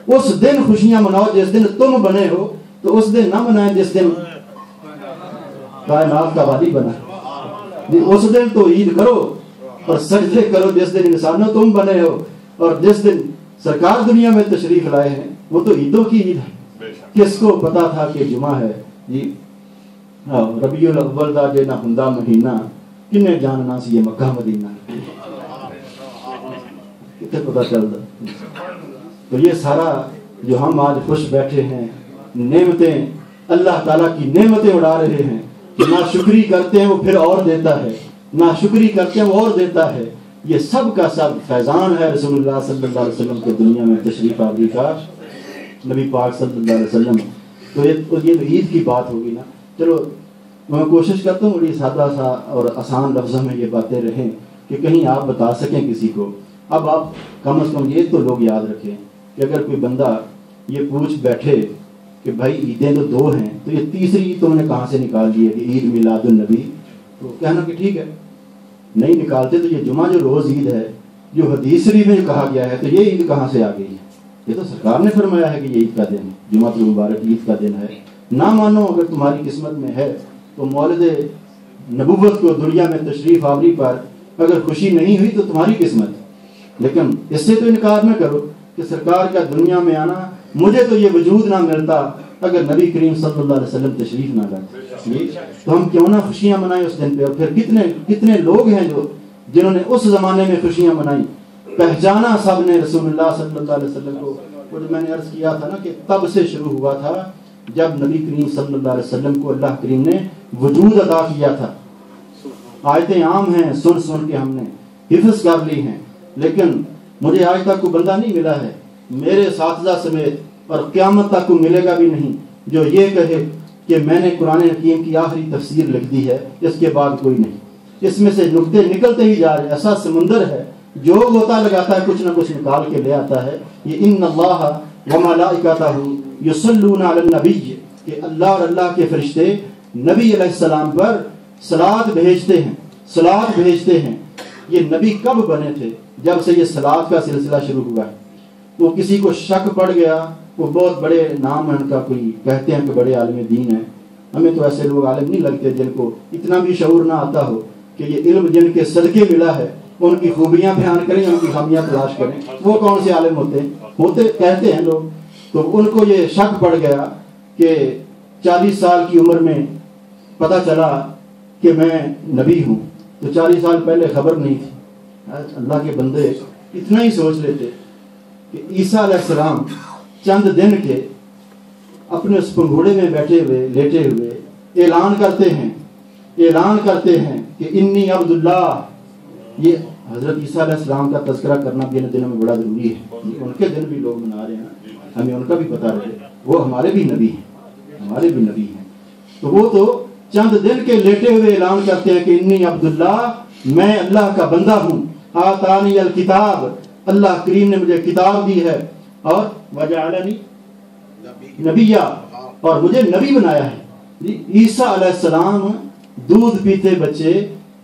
Speaker 3: اس دن خوشیاں مناؤ جس دن تم بنے ہو، تو اس دن نہ منائیں جس دن کائنات کا والی بنا. اس دن تو عید کرو اور سجدے کرو جس دن انسانوں تم بنے ہو. اور جس دن سرکار دنیا میں تشریف لائے ہیں وہ تو عیدوں کی عید ہے. کس کو پتا تھا کہ جمعہ ہے جی؟ ربیع الاول دا جے نہ ہندا مہینہ، کنے جاننا سی یہ مکہ مدینہ، کتے پتا چلتا. تو یہ سارا جو ہم آج خوش بیٹھے ہیں، نعمتیں اللہ تعالیٰ کی نعمتیں اڑا رہے ہیں، نہ شکری کرتے ہیں وہ پھر اور دیتا ہے، نہ شکری کرتے ہیں وہ اور دیتا ہے. یہ سب کا سب فیضان ہے رسول اللہ صلی اللہ علیہ وسلم کے دنیا میں تشریف آوری کا، نبی پاک صلی اللہ علیہ وسلم. تو یہ تو عید کی بات ہوگی نا. چلو میں کوشش کرتا ہوں بڑی سادہ سا اور آسان لفظوں میں یہ باتیں رہیں کہ کہیں آپ بتا سکیں کسی کو. اب آپ کم از کم یہ تو لوگ یاد رکھیں کہ اگر کوئی بندہ یہ پوچھ بیٹھے کہ بھائی عیدیں تو 2 ہیں، تو یہ تیسری عید تم نے کہاں سے نکال دی ہے کہ عید میلاد النبی، تو کہنا کہ ٹھیک ہے. نہیں نکالتے تو یہ جمعہ جو روز عید ہے، جو حدیث شریف میں کہا گیا ہے، تو یہ عید کہاں سے آ گئی ہے؟ یہ تو سرکار نے فرمایا ہے کہ یہ عید کا دن ہے، جمعہ المبارک عید کا دن ہے. نہ مانو اگر تمہاری قسمت میں ہے تو مولد نبوت کو دنیا میں تشریف آوری پر اگر خوشی نہیں ہوئی تو تمہاری قسمت، لیکن اس سے تو انکار نہ کرو کہ سرکار کا دنیا میں آنا، مجھے تو یہ وجود نہ ملتا اگر نبی کریم صلی اللہ علیہ وسلم تشریف نہ لاتے. تو ہم کیوں نہ خوشیاں منائیں اس دن پہ. اور پھر کتنے لوگ ہیں جنہوں نے اس زمانے میں خوشیاں منائیں، پہچانا سب نے رسول اللہ صلی اللہ علیہ وسلم کو. اور میں نے عرض کیا تھا نا کہ تب سے شروع ہوا تھا جب نبی کریم صلی اللہ علیہ وسلم کو اللہ کریم نے وجود عطا کیا تھا. آیتیں عام ہیں، سن سن کے ہم نے حفظ کر لی ہیں، لیکن مجھے آج تک کوئی بندہ نہیں ملا ہے میرے اساتذہ سمیت اور قیامت تک کو ملے گا بھی نہیں جو یہ کہے کہ میں نے قرآن حکیم کی آخری تفسیر لکھ دی ہے، اس کے بعد کوئی نہیں. اس میں سے نقطے نکلتے ہی جا رہے ہیں. ایسا سمندر ہے جو غوطہ لگاتا ہے کچھ نہ کچھ نکال کے لے آتا ہے. یہ ان اللہ وملائکتہ یصلون علی النبی، کہ اللہ اور اللہ کے فرشتے نبی علیہ السلام پر صلوات بھیجتے ہیں. یہ نبی کب بنے تھے؟ جب سے یہ صلوات کا سلسلہ شروع ہوا ہے. وہ کسی کو شک پڑ گیا، وہ بہت بڑے نام ہیں ان کا، کوئی کہتے ہیں کہ بڑے عالم دین ہیں. ہمیں تو ایسے لوگ عالم نہیں لگتے جن کو اتنا بھی شعور نہ آتا ہو کہ یہ علم جن کے صدقے ملا ہے ان کی خوبیاں بیان کریں، ان کی خامیاں تلاش کریں. وہ کون سے عالم ہوتے کہتے ہیں لوگ. تو ان کو یہ شک پڑ گیا کہ 40 سال کی عمر میں پتہ چلا کہ میں نبی ہوں. تو 40 سال پہلے خبر نہیں تھی. اللہ کے بندے اتنا ہی سوچ لیتے کہ عیسیٰ علیہ السلام چند دن کے اپنے اس پنگھوڑے میں بیٹھے ہوئے لیٹے ہوئے اعلان کرتے ہیں کہ انی عبداللہ. یہ حضرت عیسیٰ علیہ السلام کا تذکرہ کرنا بھی ان دنوں میں بڑا ضروری ہے. ان کے دن بھی لوگ منا رہے ہیں، ہمیں ان کا بھی پتہ رہے. وہ ہمارے بھی نبی ہیں. تو وہ تو چند دن کے لیٹے ہوئے اعلان کرتے ہیں کہ انی عبداللہ، میں اللہ کا بندہ ہوں. آتانی الکتاب، اللہ کریم نے مجھے کتاب دی ہے، اور وجعلنی نبیہ، اور مجھے نبی بنایا ہے. عیسیٰ علیہ السلام دودھ پیتے بچے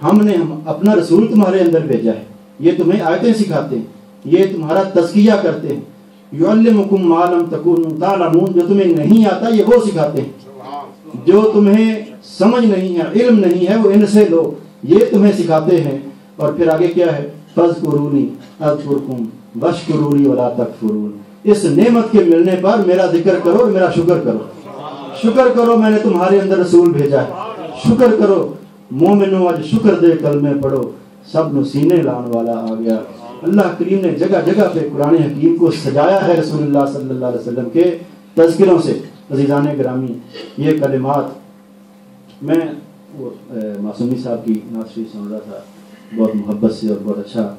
Speaker 3: ہم نے اپنا رسول تمہارے اندر بھیجا ہے، یہ تمہیں آیتیں سکھاتے ہیں، یہ تمہارا تزکیہ کرتے ہیں، یعلمکم ما لم تکونوا تعلمون، جو تمہیں نہیں آتا یہ وہ سکھاتے ہیں، جو تمہیں سمجھ نہیں ہے، علم نہیں ہے، وہ ان سے لو، یہ تمہیں سکھاتے ہیں۔ اور پھر آگے کیا ہے؟ فاذکرونی اذکرکم واشکرونی ولا تکفرون، اس نعمت کے ملنے پر میرا ذکر کرو اور میرا شکر کرو، شکر کرو میں نے تمہارے اندر رسول بھیجا ہے، شکر کرو مومنوں آج شکر دے کلمے پڑھو، سب نو سینے لان والا آ گیا۔ اللہ کریم نے جگہ جگہ پہ قرآن حکیم کو سجایا ہے رسول اللہ صلی اللہ علیہ وسلم کے تذکروں سے۔ عزیزان گرامی، یہ کلمات میں معصومی صاحب کی نعت شریف سن رہا تھا، بہت محبت سے اور بہت اچھا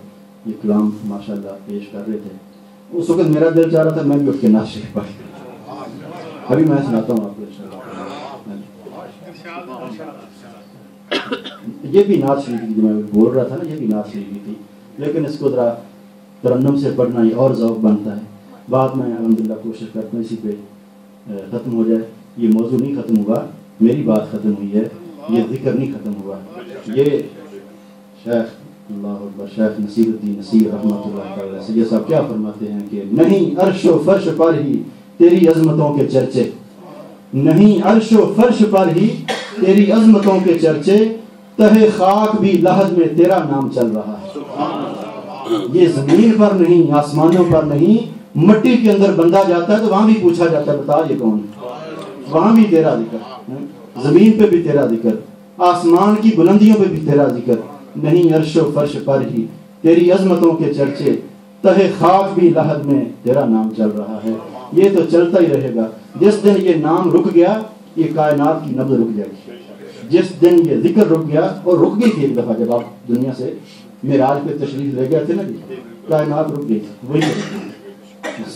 Speaker 3: یہ کلام ماشاءاللہ پیش کر رہے تھے۔ اس وقت میرا دل چاہ رہا تھا میں بھی اٹھ کے نعت شریف پڑھ، ابھی میں سناتا ہوں آپ کو یہ بھی نعت شریف کی، جو میں بول رہا تھا نا، یہ بھی نعت شریف کی تھی، لیکن اس کو ذرا ترنم سے پڑھنا ہی اور ذوق بنتا ہے۔ بعد میں الحمدللہ کوشش کرتا ہوں اسی پہ ختم ہو جائے۔ یہ موضوع نہیں ختم ہوا، میری بات ختم ہوئی ہے، یہ ذکر نہیں ختم ہوا۔ یہ شیخ اللہ اکبر شیخ نصیر الدین نصیر رحمۃ اللہ علیہ سید صاحب کیا فرماتے ہیں کہ نہیں عرش و فرش پر ہی تیری عظمتوں کے چرچے، نہیں عرش و فرش پر ہی تیری عظمتوں کے چرچے، تہے خاک بھی لحد میں تیرا نام چل رہا ہے۔ یہ زمین پر نہیں، آسمانوں پر نہیں، مٹی کے اندر بندہ جاتا ہے تو وہاں بھی پوچھا جاتا ہے بتا یہ کون ہے، وہاں بھی تیرا ذکر، زمین پہ بھی تیرا ذکر، آسمان کی بلندیوں پہ بھی تیرا ذکر، نہیں عرش و فرش پر ہی تیری عظمتوں کے چرچے، تہے خاک بھی لحد میں تیرا نام چل رہا ہے۔ یہ تو چلتا ہی رہے گا، جس دن یہ نام رک گیا یہ کائنات کی نبض رک جائے گی، جس دن یہ ذکر رک گیا، اور رک گئی تھی ایک دفعہ جب آپ دنیا سے معراج پہ تشریف لے گئے تھے نا جی، کائنات رک گئی، وہی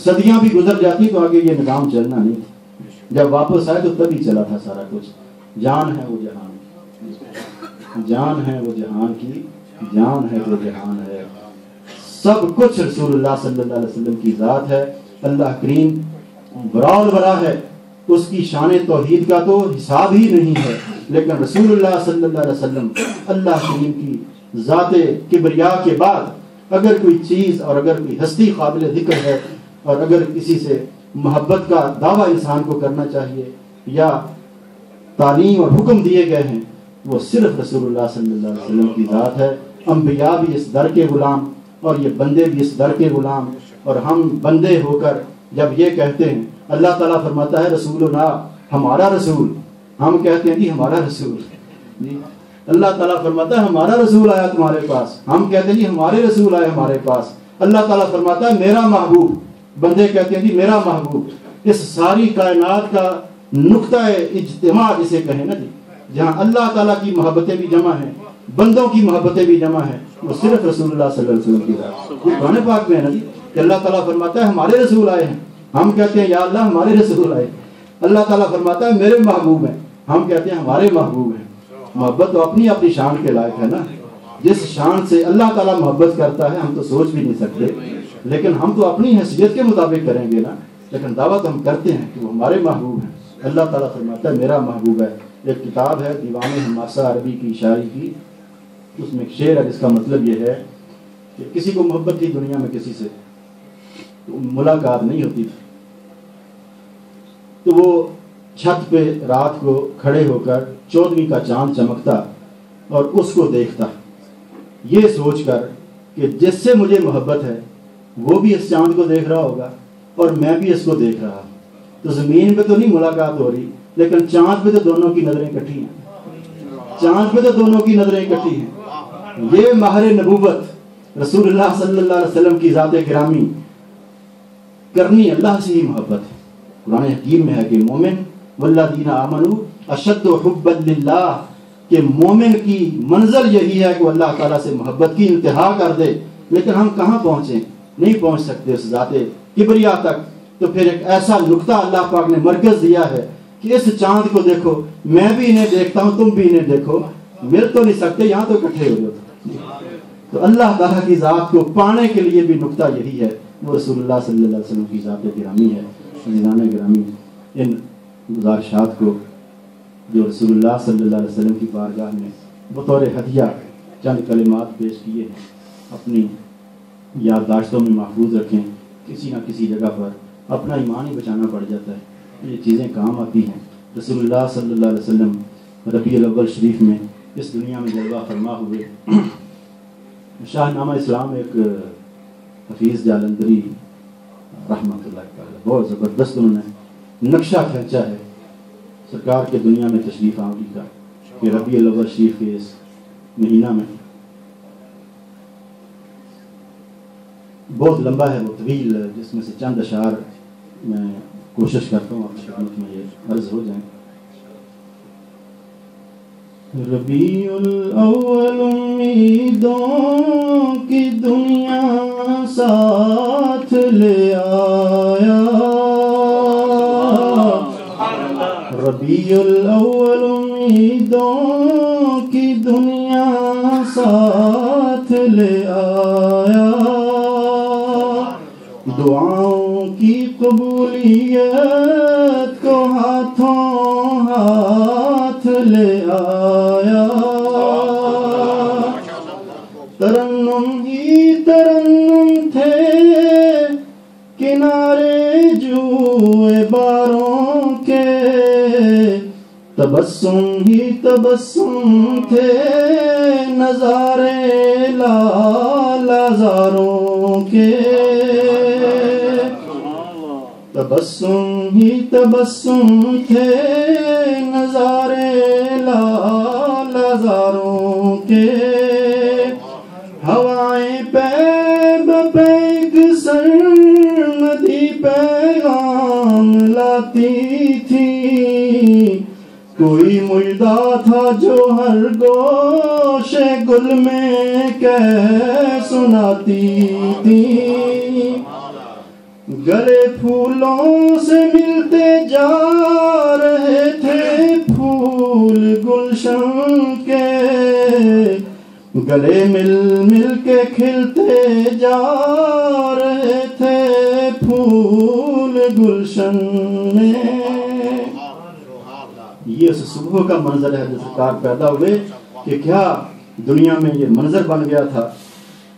Speaker 3: صدیاں بھی گزر جاتی تو آگے یہ نظام چلنا نہیں تھا، جب واپس آئے تو تبھی چلا تھا سارا کچھ۔ جان ہے وہ جہان، جان ہے وہ جہان کی، جان ہے وہ جہان ہے، سب کچھ رسول اللہ صلی اللہ علیہ وسلم کی ذات ہے۔ اللہ کریم برال برا ہے، اس کی شان توحید کا تو حساب ہی نہیں ہے، لیکن رسول اللہ صلی اللہ علیہ وسلم اللہ کریم کی ذات کبریا کے بعد اگر کوئی چیز اور اگر کوئی ہستی قابل ذکر ہے، اور اگر کسی سے محبت کا دعویٰ انسان کو کرنا چاہیے یا تعلیم اور حکم دیے گئے ہیں، وہ صرف رسول اللہ صلی اللہ علیہ وسلم کی ذات ہے۔ انبیاء بھی اس در کے غلام، اور یہ بندے بھی اس در کے غلام، اور ہم بندے ہو کر جب یہ کہتے ہیں، اللہ تعالیٰ فرماتا ہے رسولنا، ہمارا رسول، ہم کہتے ہیں جی ہمارا رسول، جی اللہ تعالیٰ فرماتا ہے ہمارا رسول آیا تمہارے پاس، ہم کہتے ہیں جی ہمارے رسول آئے ہمارے پاس۔ اللہ تعالیٰ فرماتا ہے میرا محبوب، بندے کہتے ہیں جی میرا محبوب۔ اس ساری کائنات کا نقطہ اجتماع جسے کہیں نا جی، جہاں اللہ تعالیٰ کی محبتیں بھی جمع ہیں، بندوں کی محبتیں بھی جمع ہیں، وہ صرف رسول اللہ صلی اللہ علیہ وسلم کی ذات۔ یہ قرآن پاک میں ہے نا جی کہ اللہ تعالیٰ فرماتا ہے ہمارے رسول آئے ہیں، ہم کہتے ہیں یا اللہ ہمارے رسول آئے۔ اللہ تعالیٰ فرماتا ہے میرے محبوب ہیں، ہم کہتے ہیں ہمارے محبوب ہیں۔ محبت تو اپنی اپنی شان کے لائق ہے نا، جس شان سے اللہ تعالیٰ محبت کرتا ہے ہم تو سوچ بھی نہیں سکتے، لیکن ہم تو اپنی حیثیت کے مطابق کریں گے نا، لیکن دعوت ہم کرتے ہیں کہ وہ ہمارے محبوب ہیں۔ اللہ تعالیٰ فرماتا ہے میرا محبوب ہے۔ ایک کتاب ہے دیوان حماسہ عربی کی شاعری کی، اس میں ایک شعر ہے جس کا مطلب یہ ہے کہ کسی کو محبت کی دنیا میں کسی سے ملاقات نہیں ہوتی تھی، تو وہ چھت پہ رات کو کھڑے ہو کر 14ویں کا چاند چمکتا اور اس کو دیکھتا، یہ سوچ کر کہ جس سے مجھے محبت ہے وہ بھی اس چاند کو دیکھ رہا ہوگا اور میں بھی اس کو دیکھ رہا ہوں، تو زمین پہ تو نہیں ملاقات ہو رہی، لیکن چاند پہ تو دونوں کی نظریں اکٹھی ہیں، چاند پہ تو دونوں کی نظریں اکٹھی ہیں۔ یہ ماہر نبوت رسول اللہ صلی اللہ علیہ وسلم کی ذات گرامی، کرنی اللہ سے ہی محبت ہے۔ قرآن حکیم میں ہے کہ مومن والذین آمنوا اشد حبا للہ، کہ مومن کی منزل یہی ہے کہ وہ اللہ تعالیٰ سے محبت کی انتہا کر دے، لیکن ہم کہاں پہنچیں؟ نہیں پہنچ سکتے اس ذات کبریا تک۔ تو پھر ایک ایسا نقطہ اللہ پاک نے مرکز دیا ہے کہ اس چاند کو دیکھو، میں بھی انہیں دیکھتا ہوں، تم بھی انہیں دیکھو، مل تو نہیں سکتے، یہاں تو اکٹھے ہو جاتے۔ تو اللہ تعالیٰ کی ذات کو پانے کے لیے بھی نقطہ یہی ہے، وہ رسول اللہ صلی اللہ علیہ وسلم کی ذات گرامی ہے۔ عزیزان گرامی، ان گزارشات کو جو رسول اللہ صلی اللہ علیہ وسلم کی بارگاہ میں بطور ہدیہ چند کلمات پیش کیے ہیں، اپنی یادداشتوں میں محفوظ رکھیں. کسی نہ کسی جگہ پر اپنا ایمان ہی بچانا پڑ جاتا ہے، یہ چیزیں کام آتی ہیں. رسول اللہ صلی اللہ علیہ وسلم ربیع الاول شریف میں اس دنیا میں جلوہ فرما ہوئے. شاہ نامہ اسلام ایک حفیظ جالندری رحمۃ اللہ تعالی بہت زبردست انہوں نے نقشہ کھینچا ہے سرکار کے دنیا میں تشریف آوری کا کہ ربیع الاول شریف کے اس مہینہ میں بہت لمبا ہے وہ طویل، جس میں سے چند اشعار میں کوشش کرتا ہوں آپ خدمت میں یہ عرض ہو جائیں. ربیع الاول امیدوں کی دنیا ساتھ لے آیا، ربیع الاول امیدوں کی دنیا ساتھ لے آیا، دعاؤں کی قبولیت کو ہاتھوں ہاتھ لے آیا، ترنم ہی ترنم تھے کنارے جوئے باروں کے، تبسم ہی تبسم تھے نظارے لالازاروں کے، تبسم ہی تبسم تھے نظارے لالازاروں کے، ہوائیں پے بپیک سر ندی پیغام لاتی تھی، کوئی مجدہ تھا جو ہر گوشے گل میں کہہ سناتی تھی، گلے پھولوں سے ملتے جا رہے تھے پھول گلشن کے، گلے مل مل کے کھلتے جا رہے تھے پھول گلشن میں. یہ اس صبح کا منظر ہے جو سرکار پیدا ہوئے کہ کیا دنیا میں یہ منظر بن گیا تھا.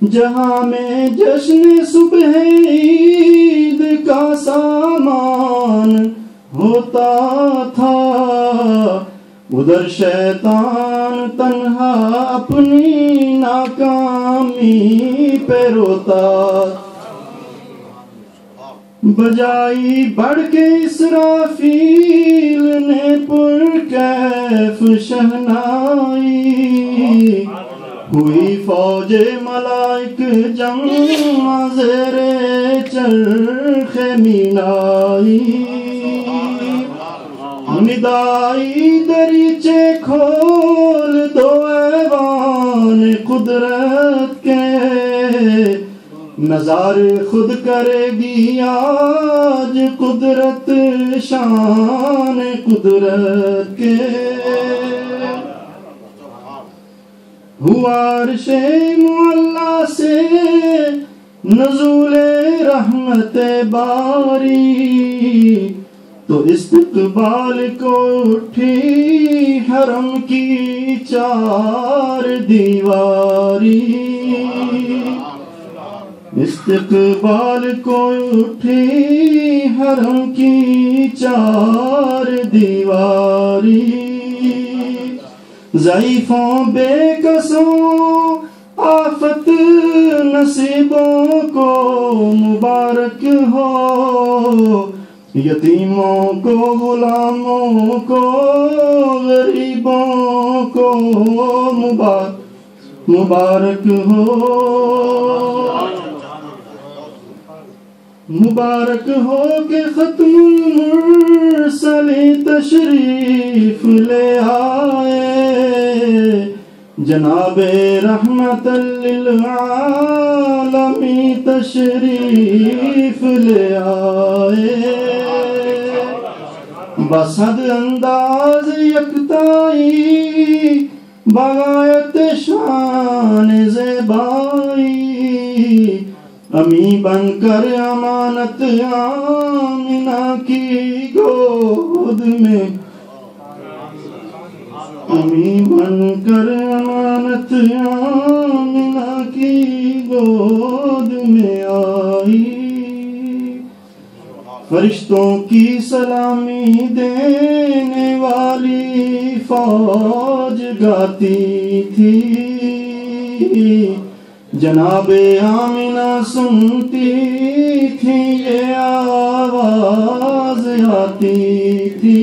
Speaker 3: جہاں میں جشن صبح عید کا سامان ہوتا تھا، ادھر شیطان تنہا اپنی ناکامی پہ روتا، بجائی بڑھ کے اسرافیل نے پرکیف شہنائی، ہوئی فوج ملائک جمع زیر چرخ مینائی، ندائی دریچے کھول دو ایوان قدرت کے، نظارے خود کرے گی آج قدرت شان قدرت کے، ہوا عرش معلا سے نزول رحمت باری، تو استقبال کو اٹھی حرم کی چار دیواری، استقبال کو اٹھی حرم کی چار دیواری، ضعیفوں بے کسوں آفت نصیبوں کو مبارک ہو، یتیموں کو غلاموں کو غریبوں کو مبارک ہو، مبارک ہو کہ ختم المرسلین تشریف لے آئے، جناب رحمت للعالمین تشریف لے آئے، بصد انداز یکتائی بغایت شان زیبائی، امی بن کر امانت آمنہ کی گود میں،
Speaker 4: امی بن کر امانت آمنہ کی گود میں آئی، فرشتوں کی سلامی دینے والی فوج گاتی تھی، جناب آمنہ سنتی تھی یہ آواز آتی تھی۔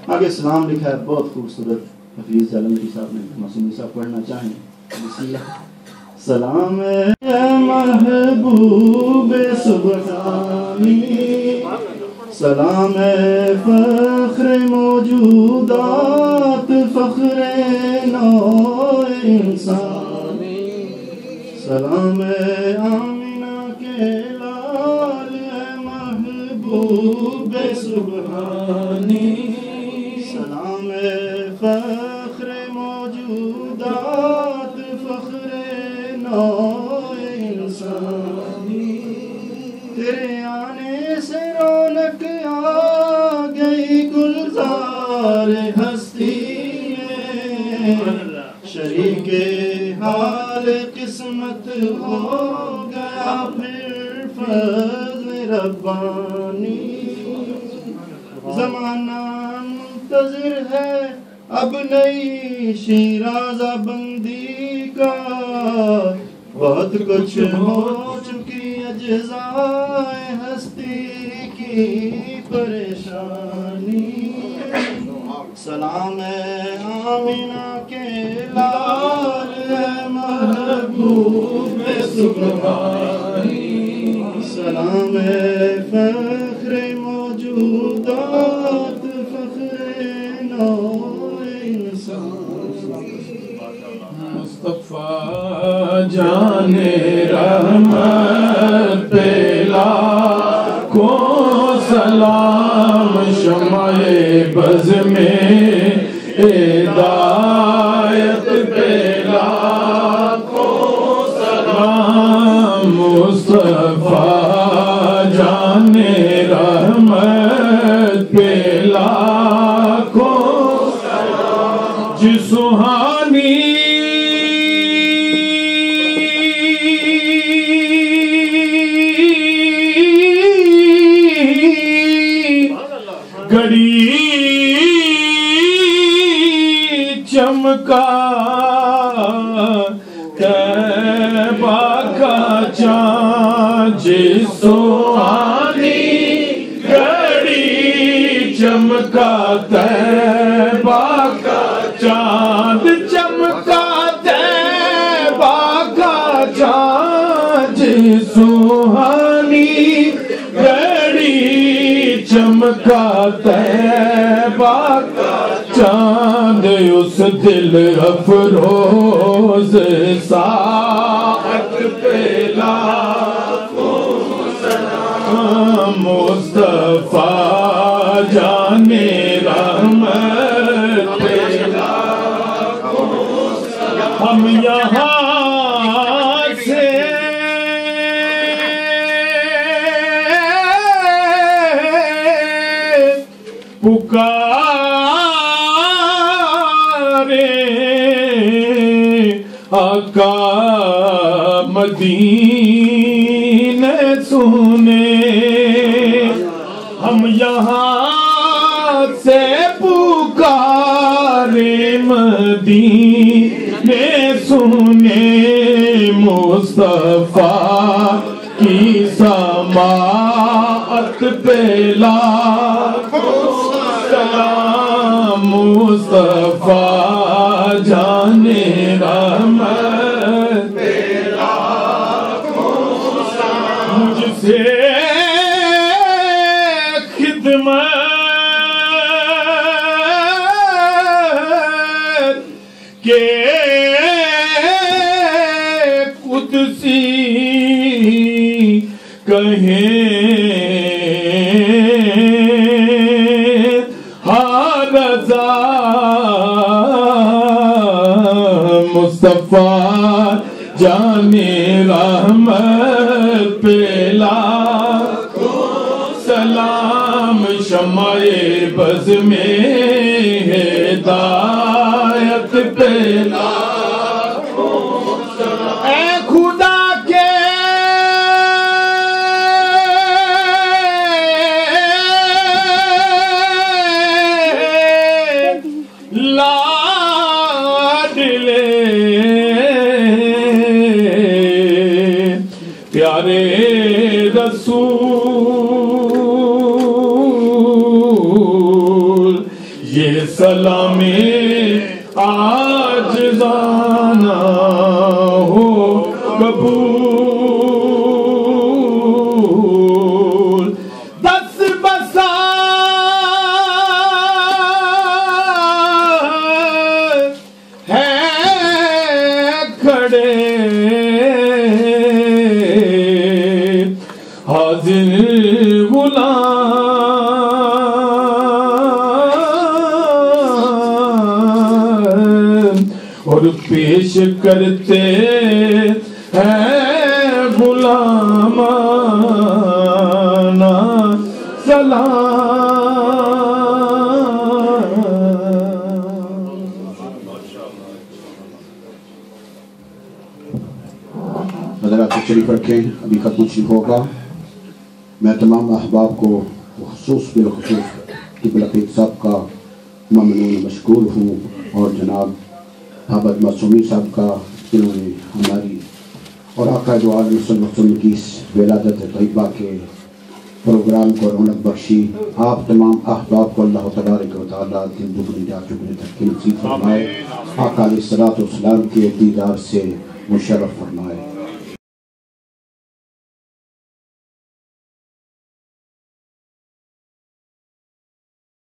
Speaker 4: آگے سلام لکھا ہے بہت خوبصورت، حفیظ جالندری صاحب نے، معصومی صاحب پڑھنا چاہیں بسم اللہ۔ سلام اے محبوب سبحانی، سلام اے فخر موجودات، فخر نوع انسانی، سلام اے آمنہ کے لال اے محبوب سبحانی، سلام اے فخر موجودات، فخر نوع انسانی، تیرے آنے سے رونق آ گئی گلزار ہستی میں، شریک حال قسمت ہو گیا پھر فضل ربانی، زمانہ منتظر ہے اب نئی شیرازہ بندی کا، بہت کچھ ہو چکی اجزائے ہستی کی پریشانی، سلام اے آمنہ کے لال اے محبوب سبحانی، سلام اے فخر موجودات، فخر نوع انسان،
Speaker 1: مصطفیٰ جان رحمت پہ لاکھوں سلام، شمع بز میں ہدایت پہ لاکھوں سلام، مصطفیٰ جان رحمت پہ لاکھوں سلام، جس سہانی گھڑی چمکا طیبہ کا چاند، جس سہانی گھڑی چمکا طیبہ کا چاند، چمکا طیبہ کا چاند، جس سہانی گھڑی چمکا طیبہ کا چاند، اس دل افروز ساعت پہ لاکھوں سلام، مصطفیٰ جان رحمت پہ لاکھوں سلام، ہم یہاں سے پکارے آقا مدینے سنے، ہم یہاں سے پکارے مدینے سنے، مصطفیٰ کی سماعت پہ لاکھوں سلام، مصطفیٰ جان رحمت پہ لاکھوں سلام، مجھ سے خدمت کے قدسی کہیں رضا، مصطفیٰ جان رحمت پہ لاکھوں سلام، شمع بز میں ہدایت پہ
Speaker 2: اے خدا کے
Speaker 1: لاڈلے پیارے رسول یہ سلامی عاجزانہ ہو قبول
Speaker 2: دس بسا
Speaker 1: ہے کھڑے حاضر غلام اور پیش کرتے ہیں غلامانہ سلام.
Speaker 2: حضرات تشریف رکھیں، ابھی ختم شریف ہوگا. میں تمام احباب کو بالخصوص قبلہ پیر صاحب کا ممنون مشکور ہوں، اور جناب محمد معصومی صاحب کا جنہوں نے ہماری اور آقا دو عالم صلی اللہ علیہ وسلم کی اس ولادت طیبہ کے پروگرام کو رونق بخشی. آپ تمام احباب کو اللہ تبارک و تعالیٰ دن دگنی رات چگنی ترقی نصیب فرمائے، آقا علیہ الصلوۃ والسلام کے دیدار سے مشرف فرمائے.